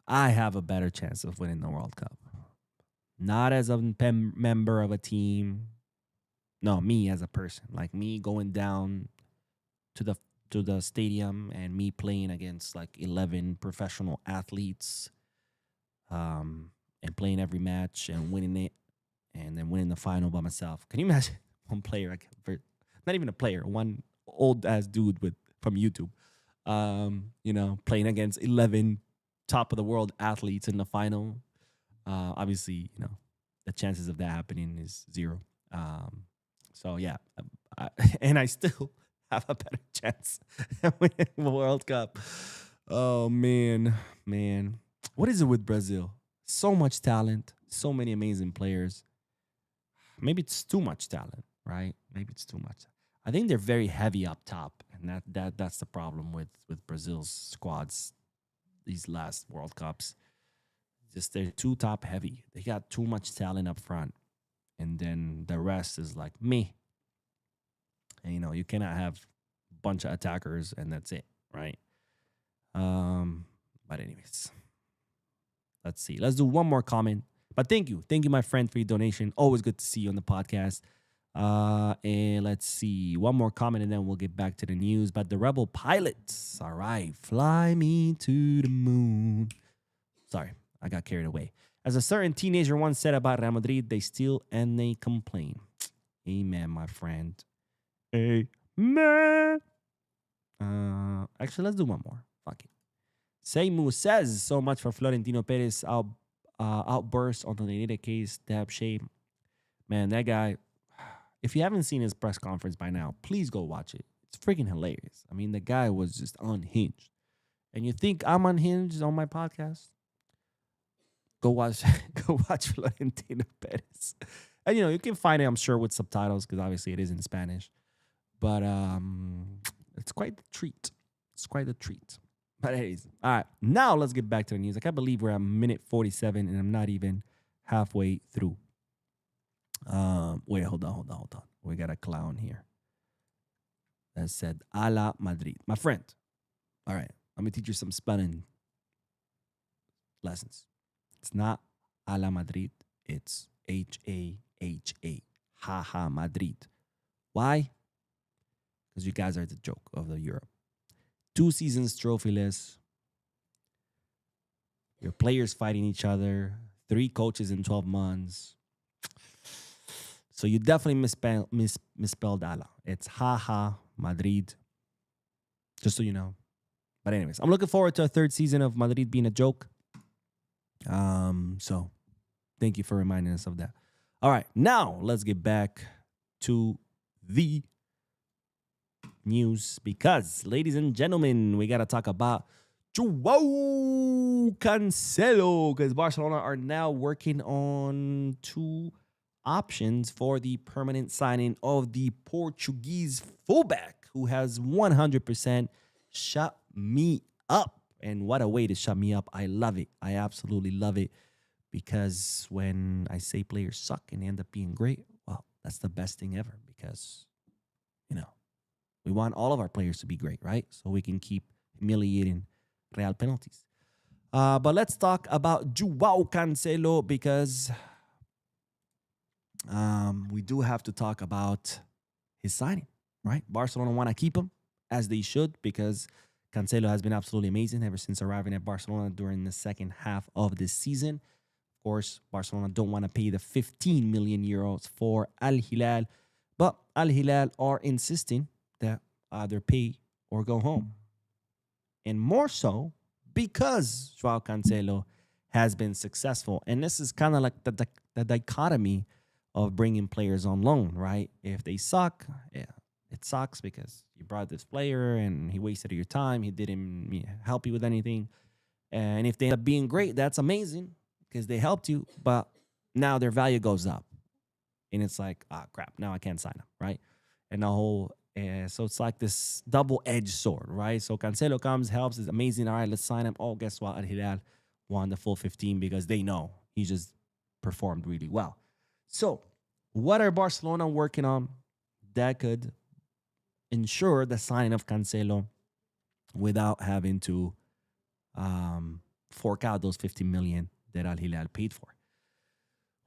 Speaker 1: I have a better chance of winning the World Cup. Not as a member of a team. No, me as a person. Like me going down to the stadium and me playing against like 11 professional athletes, and playing every match and winning it, and then winning the final by myself. Can you imagine one player, like, not even a player, one old ass dude from YouTube, playing against 11 top of the world athletes in the final? Obviously, the chances of that happening is zero. So yeah, and I still have a better chance at winning the World Cup. Oh man. What is it with Brazil? So much talent, so many amazing players. Maybe it's too much talent, right? Maybe it's too much. I think they're very heavy up top, and that's the problem with Brazil's squads these last World Cups. Just they're too top heavy. They got too much talent up front, and then the rest is like me. And you cannot have a bunch of attackers and that's it, right? But anyways, let's see. Let's do one more comment. But thank you, my friend, for your donation. Always good to see you on the podcast. And let's see, one more comment, and then we'll get back to the news. But the Rebel pilots, all right, fly me to the moon. Sorry, I got carried away. As a certain teenager once said about Real Madrid, they steal and they complain. Amen, my friend. Amen. Actually, let's do one more. Fuck it. Seymour says, so much for Florentino Perez outburst on the Negreira Case. Dab shame. Man, that guy, if you haven't seen his press conference by now, please go watch it. It's freaking hilarious. I mean, the guy was just unhinged. And you think I'm unhinged on my podcast? Go watch Florentino Perez. And, you can find it, I'm sure, with subtitles, because obviously it is in Spanish. But it's quite the treat. But anyways, all right, now let's get back to the news. I can't believe we're at minute 47, and I'm not even halfway through. Wait, hold on. We got a clown here that said a la Madrid. My friend, all right, I'm going to teach you some spelling lessons. It's not a la Madrid. It's H-A-H-A. Ha Madrid. Why? Because you guys are the joke of the Europe. 2 seasons trophyless. Your players fighting each other. 3 coaches in 12 months. So you definitely misspelled Ala. It's Ha Madrid. Just so you know. But anyways, I'm looking forward to a 3rd season of Madrid being a joke. So thank you for reminding us of that. All right, now let's get back to the news, because, ladies and gentlemen, we got to talk about Joao Cancelo, because Barcelona are now working on 2 options for the permanent signing of the Portuguese fullback, who has 100% shut me up. And what a way to shut me up. I love it. I absolutely love it, because when I say players suck and they end up being great, well, that's the best thing ever, because, we want all of our players to be great, right? So we can keep humiliating Real penalties. But let's talk about Joao Cancelo, because we do have to talk about his signing, right? Barcelona want to keep him, as they should, because Cancelo has been absolutely amazing ever since arriving at Barcelona during the second half of this season. Of course, Barcelona don't want to pay the 15 million euros for Al Hilal, but Al Hilal are insisting that either pay or go home. And more so because Joao Cancelo has been successful. And this is kind of like the dichotomy of bringing players on loan, right? If they suck, yeah, it sucks because you brought this player and he wasted your time. He didn't help you with anything. And if they end up being great, that's amazing because they helped you. But now their value goes up. and it's like, ah, crap, now I can't sign him, right? And the whole, so it's like this double-edged sword, right? So Cancelo comes, helps, is amazing. All right, let's sign him. Oh, guess what? Al Hilal won the full 15 because they know he just performed really well. So, what are Barcelona working on that could ensure the signing of Cancelo without having to fork out those 50 million that Al Hilal paid for?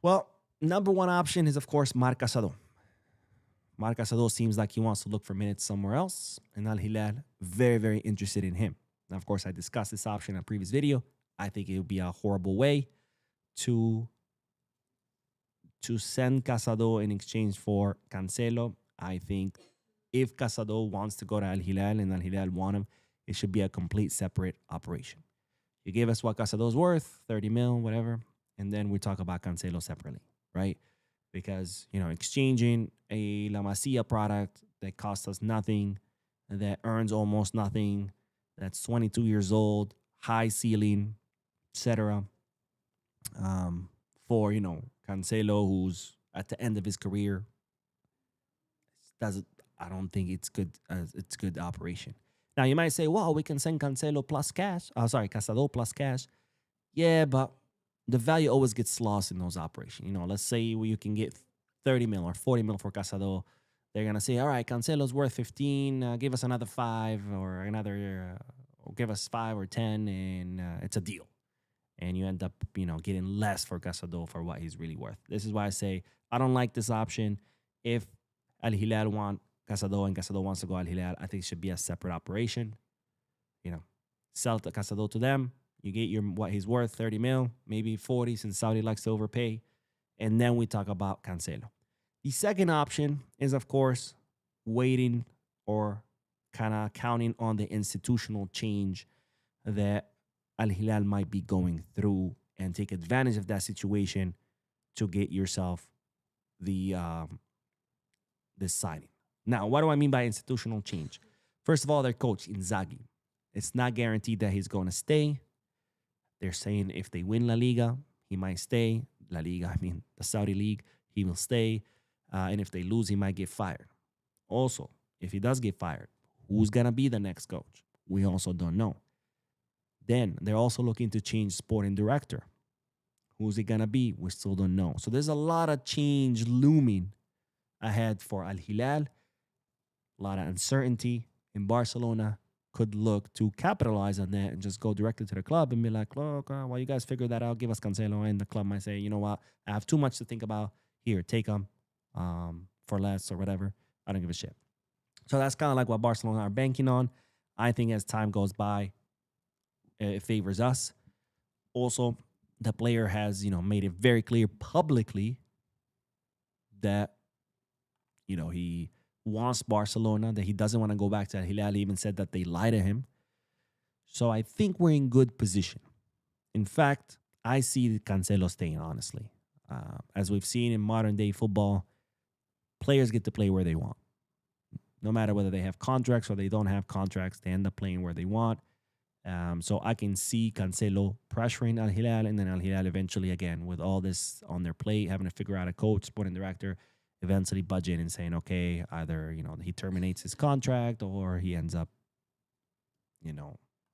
Speaker 1: Well, number one option is, of course, Marc Casado. Marc Casado seems like he wants to look for minutes somewhere else, and Al Hilal very, very interested in him. Now, of course, I discussed this option in a previous video. I think it would be a horrible way to send Casado in exchange for Cancelo. I think if Casado wants to go to Al Hilal and Al Hilal want him, it should be a complete separate operation. You give us what Casado's worth, 30 mil, whatever, and then we talk about Cancelo separately, right? Because, exchanging a La Masia product that costs us nothing, that earns almost nothing, that's 22 years old, high ceiling, etc., for, Cancelo, who's at the end of his career, I don't think it's good. It's good operation. Now you might say, "Well, we can send Cancelo plus cash." Casado plus cash. Yeah, but the value always gets lost in those operations. Let's say you can get 30 mil or 40 mil for Casado. They're gonna say, "All right, Cancelo's worth 15. Give us another 5 or another, or give us 5 or 10, and it's a deal." And you end up, getting less for Casado for what he's really worth. This is why I say I don't like this option. If Al Hilal want Casado and Casado wants to go Al Hilal, I think it should be a separate operation. Sell the Casado to them. You get what he's worth, 30 mil, maybe 40 since Saudi likes to overpay. And then we talk about Cancelo. The second option is, of course, waiting or kind of counting on the institutional change that Al Hilal might be going through and take advantage of that situation to get yourself this signing. Now, what do I mean by institutional change? First of all, their coach, Inzaghi. It's not guaranteed that he's going to stay. They're saying if they win La Liga, he might stay. La Liga, the Saudi League, he will stay. And if they lose, he might get fired. Also, if he does get fired, who's going to be the next coach? We also don't know. Then they're also looking to change sporting director. Who's it going to be? We still don't know. So there's a lot of change looming ahead for Al Hilal. A lot of uncertainty. In Barcelona could look to capitalize on that and just go directly to the club and be like, look, while you guys figure that out, give us Cancelo. And the club might say, you know what? I have too much to think about. Here, take him for less or whatever. I don't give a shit. So that's kind of like what Barcelona are banking on. I think as time goes by, it favors us. Also, the player has, made it very clear publicly that, he wants Barcelona, that he doesn't want to go back to Al Hilal. He even said that they lie to him. So I think we're in good position. In fact, I see Cancelo staying, honestly. As we've seen in modern day football, players get to play where they want. No matter whether they have contracts or they don't have contracts, they end up playing where they want. So I can see Cancelo pressuring Al Hilal, and then Al Hilal eventually, again, with all this on their plate, having to figure out a coach, sporting director, eventually budget and saying, okay, either, he terminates his contract or he ends up,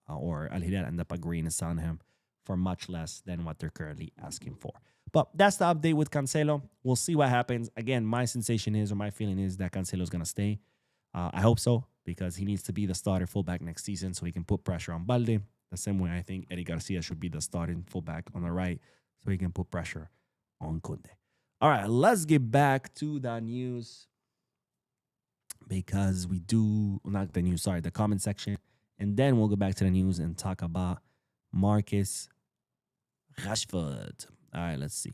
Speaker 1: or Al Hilal end up agreeing to sign him for much less than what they're currently asking for. But that's the update with Cancelo. We'll see what happens. Again, my sensation is, or my feeling is that Cancelo is going to stay. I hope so, because he needs to be the starter fullback next season so he can put pressure on Balde. The same way I think Eddie Garcia should be the starting fullback on the right so he can put pressure on Kunde. All right, let's get back to the news, because the comment section. And then we'll go back to the news and talk about Marcus Rashford. All right, let's see.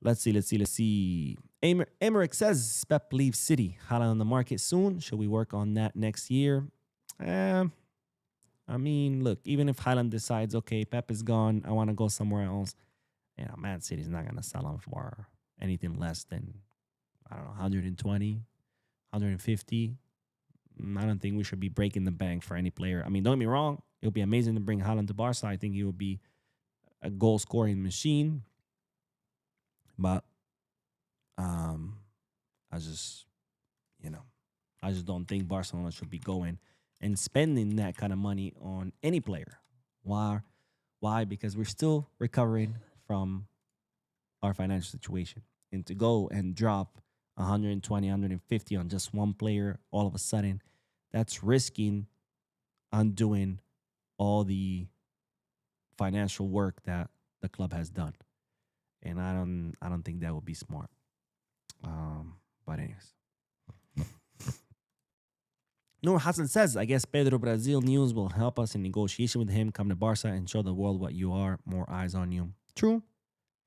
Speaker 1: Let's see. Emmerich says Pep leaves City. Haaland on the market soon. Should we work on that next year? Look, even if Haaland decides, okay, Pep is gone, I want to go somewhere else, Man City's not going to sell him for anything less than, 120, 150. I don't think we should be breaking the bank for any player. Don't get me wrong. It would be amazing to bring Haaland to Barca. I think he would be a goal-scoring machine. But um, I just, you know, I just don't think Barcelona should be going and spending that kind of money on any player. Why? Why? Because we're still recovering from our financial situation. And to go and drop 120, 150 on just one player all of a sudden, that's risking undoing all the financial work that the club has done. And I don't think that would be smart. But anyways. Noor Hassan says, I guess Pedro Brazil news will help us in negotiation with him. Come to Barca and show the world what you are. More eyes on you. True.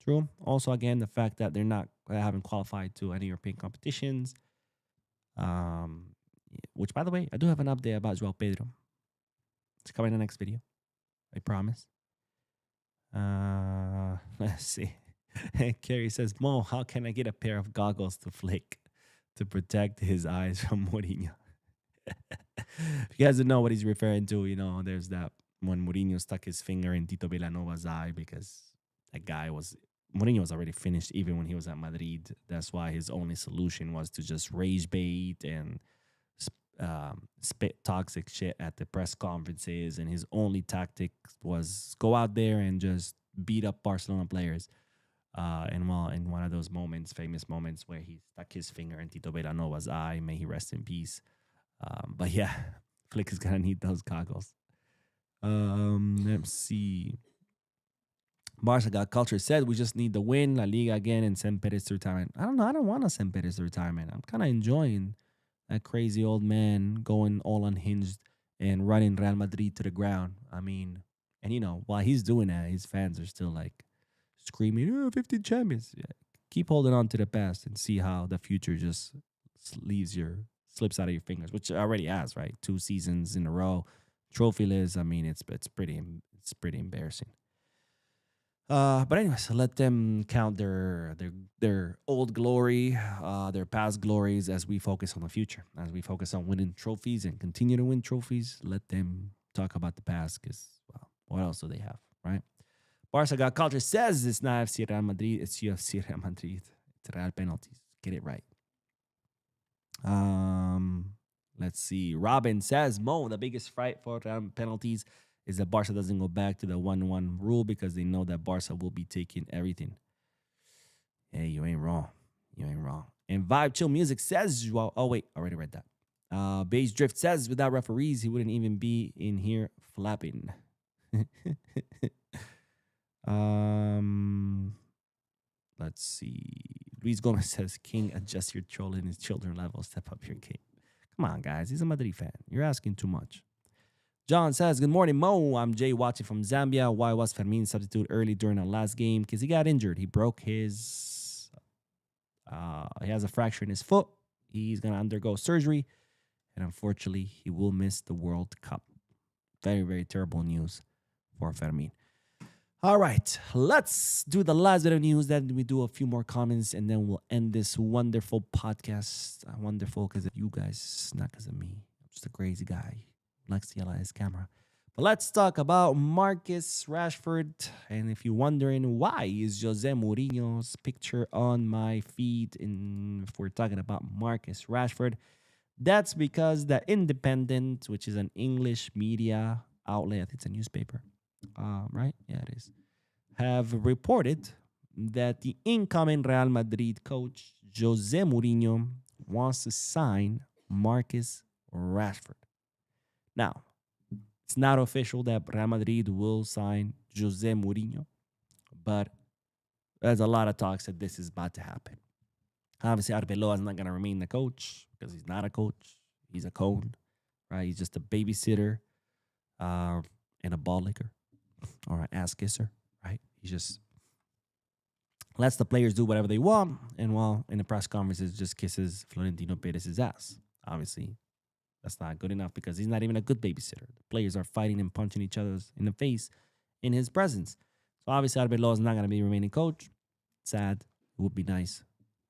Speaker 1: True. Also, again, the fact that they haven't qualified to any European competitions. Um, which, by the way, I do have an update about Joao Pedro. It's coming in the next video. I promise. Let's see. Kerry says, Mo, how can I get a pair of goggles to flick to protect his eyes from Mourniho? If you guys don't know what he's referring to, there's that when Mourniho stuck his finger in Tito Villanova's eye because Mourniho was already finished even when he was at Madrid. That's why his only solution was to just rage bait and spit toxic shit at the press conferences. And his only tactic was go out there and just beat up Barcelona players. And in one of those famous moments where he stuck his finger in Tito Villanova's eye, may he rest in peace. But yeah, Flick is gonna need those goggles. Let's see. Barca got culture said we just need the win, La Liga again, and send Perez to retirement. I don't know. I don't want to send Perez to retirement. I'm kind of enjoying that crazy old man going all unhinged and running Real Madrid to the ground. I mean, and while he's doing that, his fans are still like screaming, 15 champions. Yeah. Keep holding on to the past and see how the future just slips out of your fingers, which it already has, right? 2 seasons in a row, trophyless. I mean, it's pretty embarrassing. But anyways, let them count their old glory, their past glories as we focus on the future, as we focus on winning trophies and continue to win trophies. Let them talk about the past because, well, what else do they have, right? Barca got culture says it's not FC Real Madrid, it's UFC Real Madrid. It's Real penalties. Get it right. Let's see. Robin says, Mo, the biggest fright for Real penalties is that Barca doesn't go back to the 1-1 rule because they know that Barca will be taking everything. Hey, you ain't wrong. You ain't wrong. And Vibe Chill Music says, oh, wait, I already read that. Beige Drift says, without referees, he wouldn't even be in here flapping. Let's see. Luis Gomez says, King, adjust your troll in his children level. Step up your game. Come on, guys. He's a Madrid fan. You're asking too much. John says, good morning, Mo. I'm Jay watching from Zambia. Why was Fermin substituted early during our last game? Because he got injured. He broke his... he has a fracture in his foot. He's going to undergo surgery. And unfortunately, he will miss the World Cup. Very, very terrible news for Fermin. All right, let's do the last bit of news. Then we do a few more comments, and then we'll end this wonderful podcast. Wonderful because of you guys, not because of me. I'm just a crazy guy who likes to yell at his camera. But let's talk about Marcus Rashford. And if you're wondering why is Jose Mourinho's picture on my feed, if we're talking about Marcus Rashford, that's because The Independent, which is an English media outlet, I think it's a newspaper, right? Yeah, it is. Have reported that the incoming Real Madrid coach, Jose Mourinho, wants to sign Marcus Rashford. Now, it's not official that Real Madrid will sign Jose Mourinho, but there's a lot of talks that this is about to happen. Obviously, Arbeloa is not going to remain the coach because he's not a coach. He's a cone, right? He's just a babysitter and a ball licker or an ass kisser, right? He just lets the players do whatever they want, and while in the press conferences, just kisses Florentino Perez's ass. Obviously, that's not good enough because he's not even a good babysitter. The players are fighting and punching each other in the face in his presence. So obviously, Arbeloa is not going to be remaining coach. Sad. It would be nice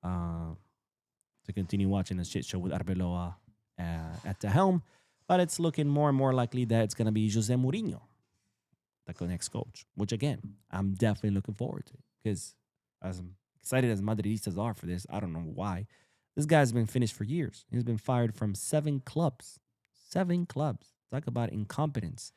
Speaker 1: to continue watching a shit show with Arbeloa at the helm, but it's looking more and more likely that it's going to be Jose Mourinho, the next coach, which again, I'm definitely looking forward to because I'm excited as Madridistas are for this, I don't know why. This guy's been finished for years. He's been fired from 7 clubs. 7 clubs. Talk about incompetence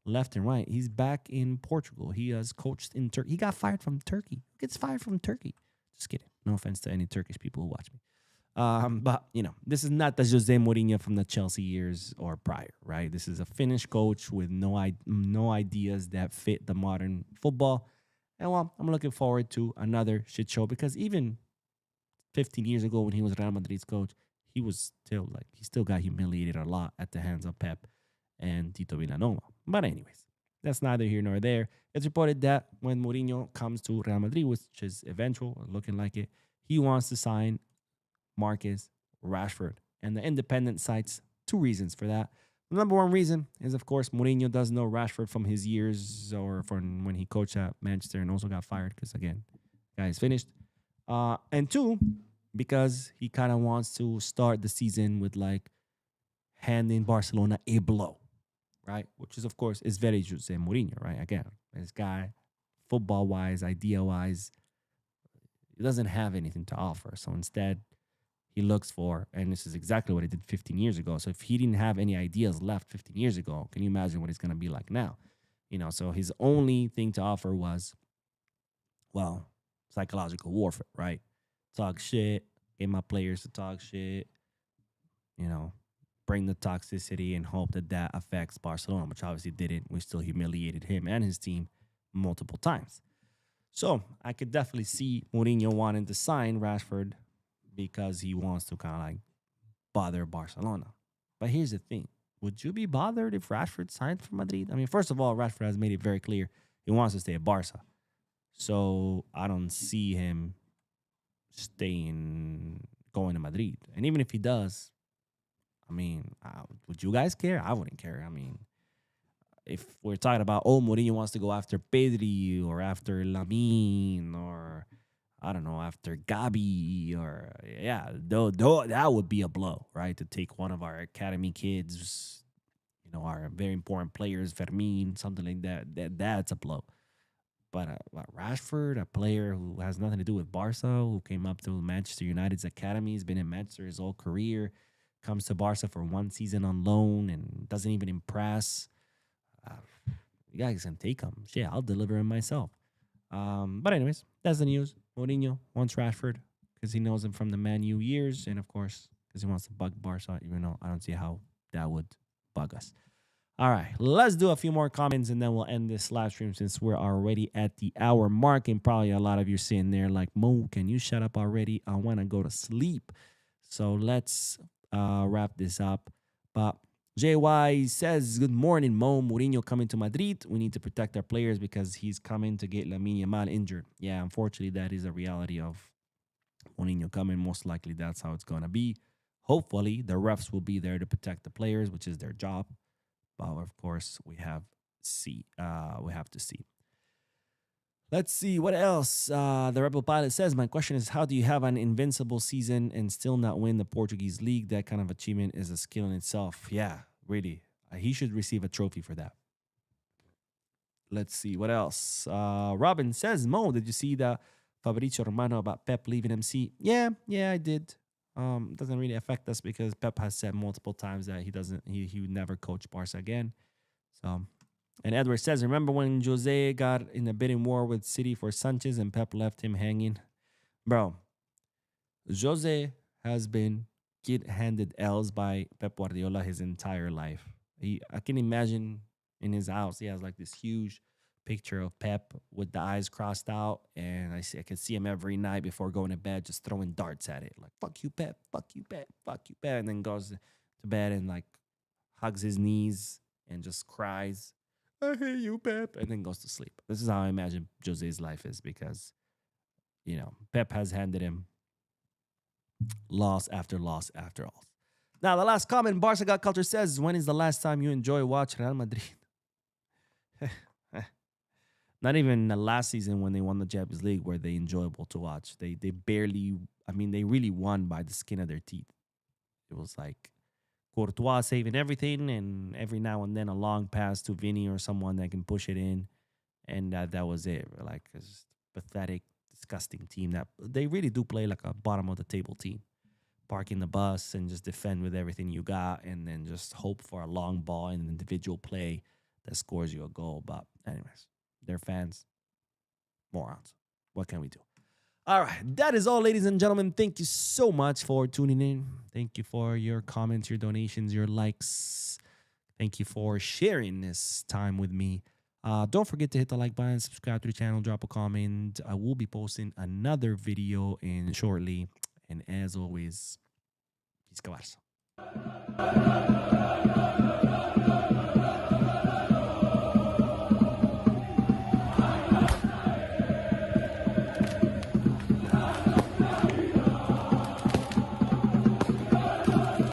Speaker 1: left and right. He's back in Portugal. He has coached in Turkey. He got fired from Turkey. Who gets fired from Turkey? Just kidding. No offense to any Turkish people who watch me. But, this is not the Jose Mourinho from the Chelsea years or prior, right? This is a Finnish coach with no ideas that fit the modern football. And, well, I'm looking forward to another shit show because even 15 years ago when he was Real Madrid's coach, he still got humiliated a lot at the hands of Pep and Tito Villanova. But anyways, that's neither here nor there. It's reported that when Mourinho comes to Real Madrid, which is eventual, looking like it, he wants to sign Marcus Rashford. And the independent cites 2 reasons for that. The number 1 reason is, of course, Mourinho does know Rashford from his years or from when he coached at Manchester and also got fired because, again, guy is finished. And 2, because he kind of wants to start the season with handing Barcelona a blow, right? Which is, of course, is very Jose Mourinho, right? Again, this guy, football-wise, idea-wise, he doesn't have anything to offer. So instead, he looks for, and this is exactly what he did 15 years ago. So if he didn't have any ideas left 15 years ago, can you imagine what it's going to be like now? So his only thing to offer was, well, psychological warfare, right? Talk shit, get my players to talk shit, bring the toxicity and hope that affects Barcelona, which obviously didn't. We still humiliated him and his team multiple times. So I could definitely see Mourinho wanting to sign Rashford because he wants to kind of bother Barcelona. But here's the thing. Would you be bothered if Rashford signed for Madrid? I mean, first of all, Rashford has made it very clear he wants to stay at Barca. So I don't see him going to Madrid. And even if he does, I mean, would you guys care? I wouldn't care. I mean, if we're talking about, Mourinho wants to go after Pedri or after Lamine or, I don't know, after Gabi or, that would be a blow, right? To take one of our academy kids, our very important players, Fermin, something like that. That's a blow. But Rashford, a player who has nothing to do with Barca, who came up through Manchester United's academy, has been in Manchester his whole career, comes to Barca for 1 season on loan and doesn't even impress. You guys can take him. Shit, I'll deliver him myself. But anyways, that's the news. Mourinho wants Rashford because he knows him from the Man U years, and of course, because he wants to bug Barca, even though I don't see how that would bug us. All right, let's do a few more comments, and then we'll end this live stream since we're already at the hour mark, and probably a lot of you sitting there like, Mo, can you shut up already? I want to go to sleep. So let's wrap this up. But JY says, good morning, Mo. Mourinho coming to Madrid. We need to protect our players because he's coming to get Lamine Yamal injured. Yeah, unfortunately, that is a reality of Mourinho coming. Most likely, that's how it's going to be. Hopefully, the refs will be there to protect the players, which is their job. But, of course, we have to see. Let's see. What else? The Rebel Pilot says, my question is, how do you have an invincible season and still not win the Portuguese league? That kind of achievement is a skill in itself. Yeah, really. He should receive a trophy for that. Let's see. What else? Robin says, Mo, did you see the Fabrizio Romano about Pep leaving MC? Yeah, I did. Doesn't really affect us because Pep has said multiple times that he would never coach Barca again. So, and Edward says, remember when Jose got in a bidding war with City for Sanchez and Pep left him hanging? Bro, Jose has been handed L's by Pep Guardiola his entire life. I can imagine in his house, he has like this huge picture of Pep with the eyes crossed out, and I can see him every night before going to bed just throwing darts at it, like fuck you Pep, fuck you Pep, fuck you Pep, and then goes to bed and like hugs his knees and just cries, I hate you Pep, and then goes to sleep. This is how I imagine Jose's life is because Pep has handed him loss after loss after all. Now the last comment, Barca Got Culture says, when is the last time you enjoy watch Real Madrid? Not even the last season when they won the Champions League were they enjoyable to watch. They barely, they really won by the skin of their teeth. It was like Courtois saving everything, and every now and then a long pass to Vinny or someone that can push it in, and that was it. Like, it's pathetic, disgusting team that they really do play like a bottom of the table team. Parking the bus and just defend with everything you got, and then just hope for a long ball and an individual play that scores you a goal. But anyways, they're fans, morons. What can we do? All right, that is all, ladies and gentlemen. Thank you so much for tuning in. Thank you for your comments, your donations, your likes. Thank you for sharing this time with me. Don't forget to hit the like button, subscribe to the channel, drop a comment. I will be posting another video in shortly. And as always, peace, Barca.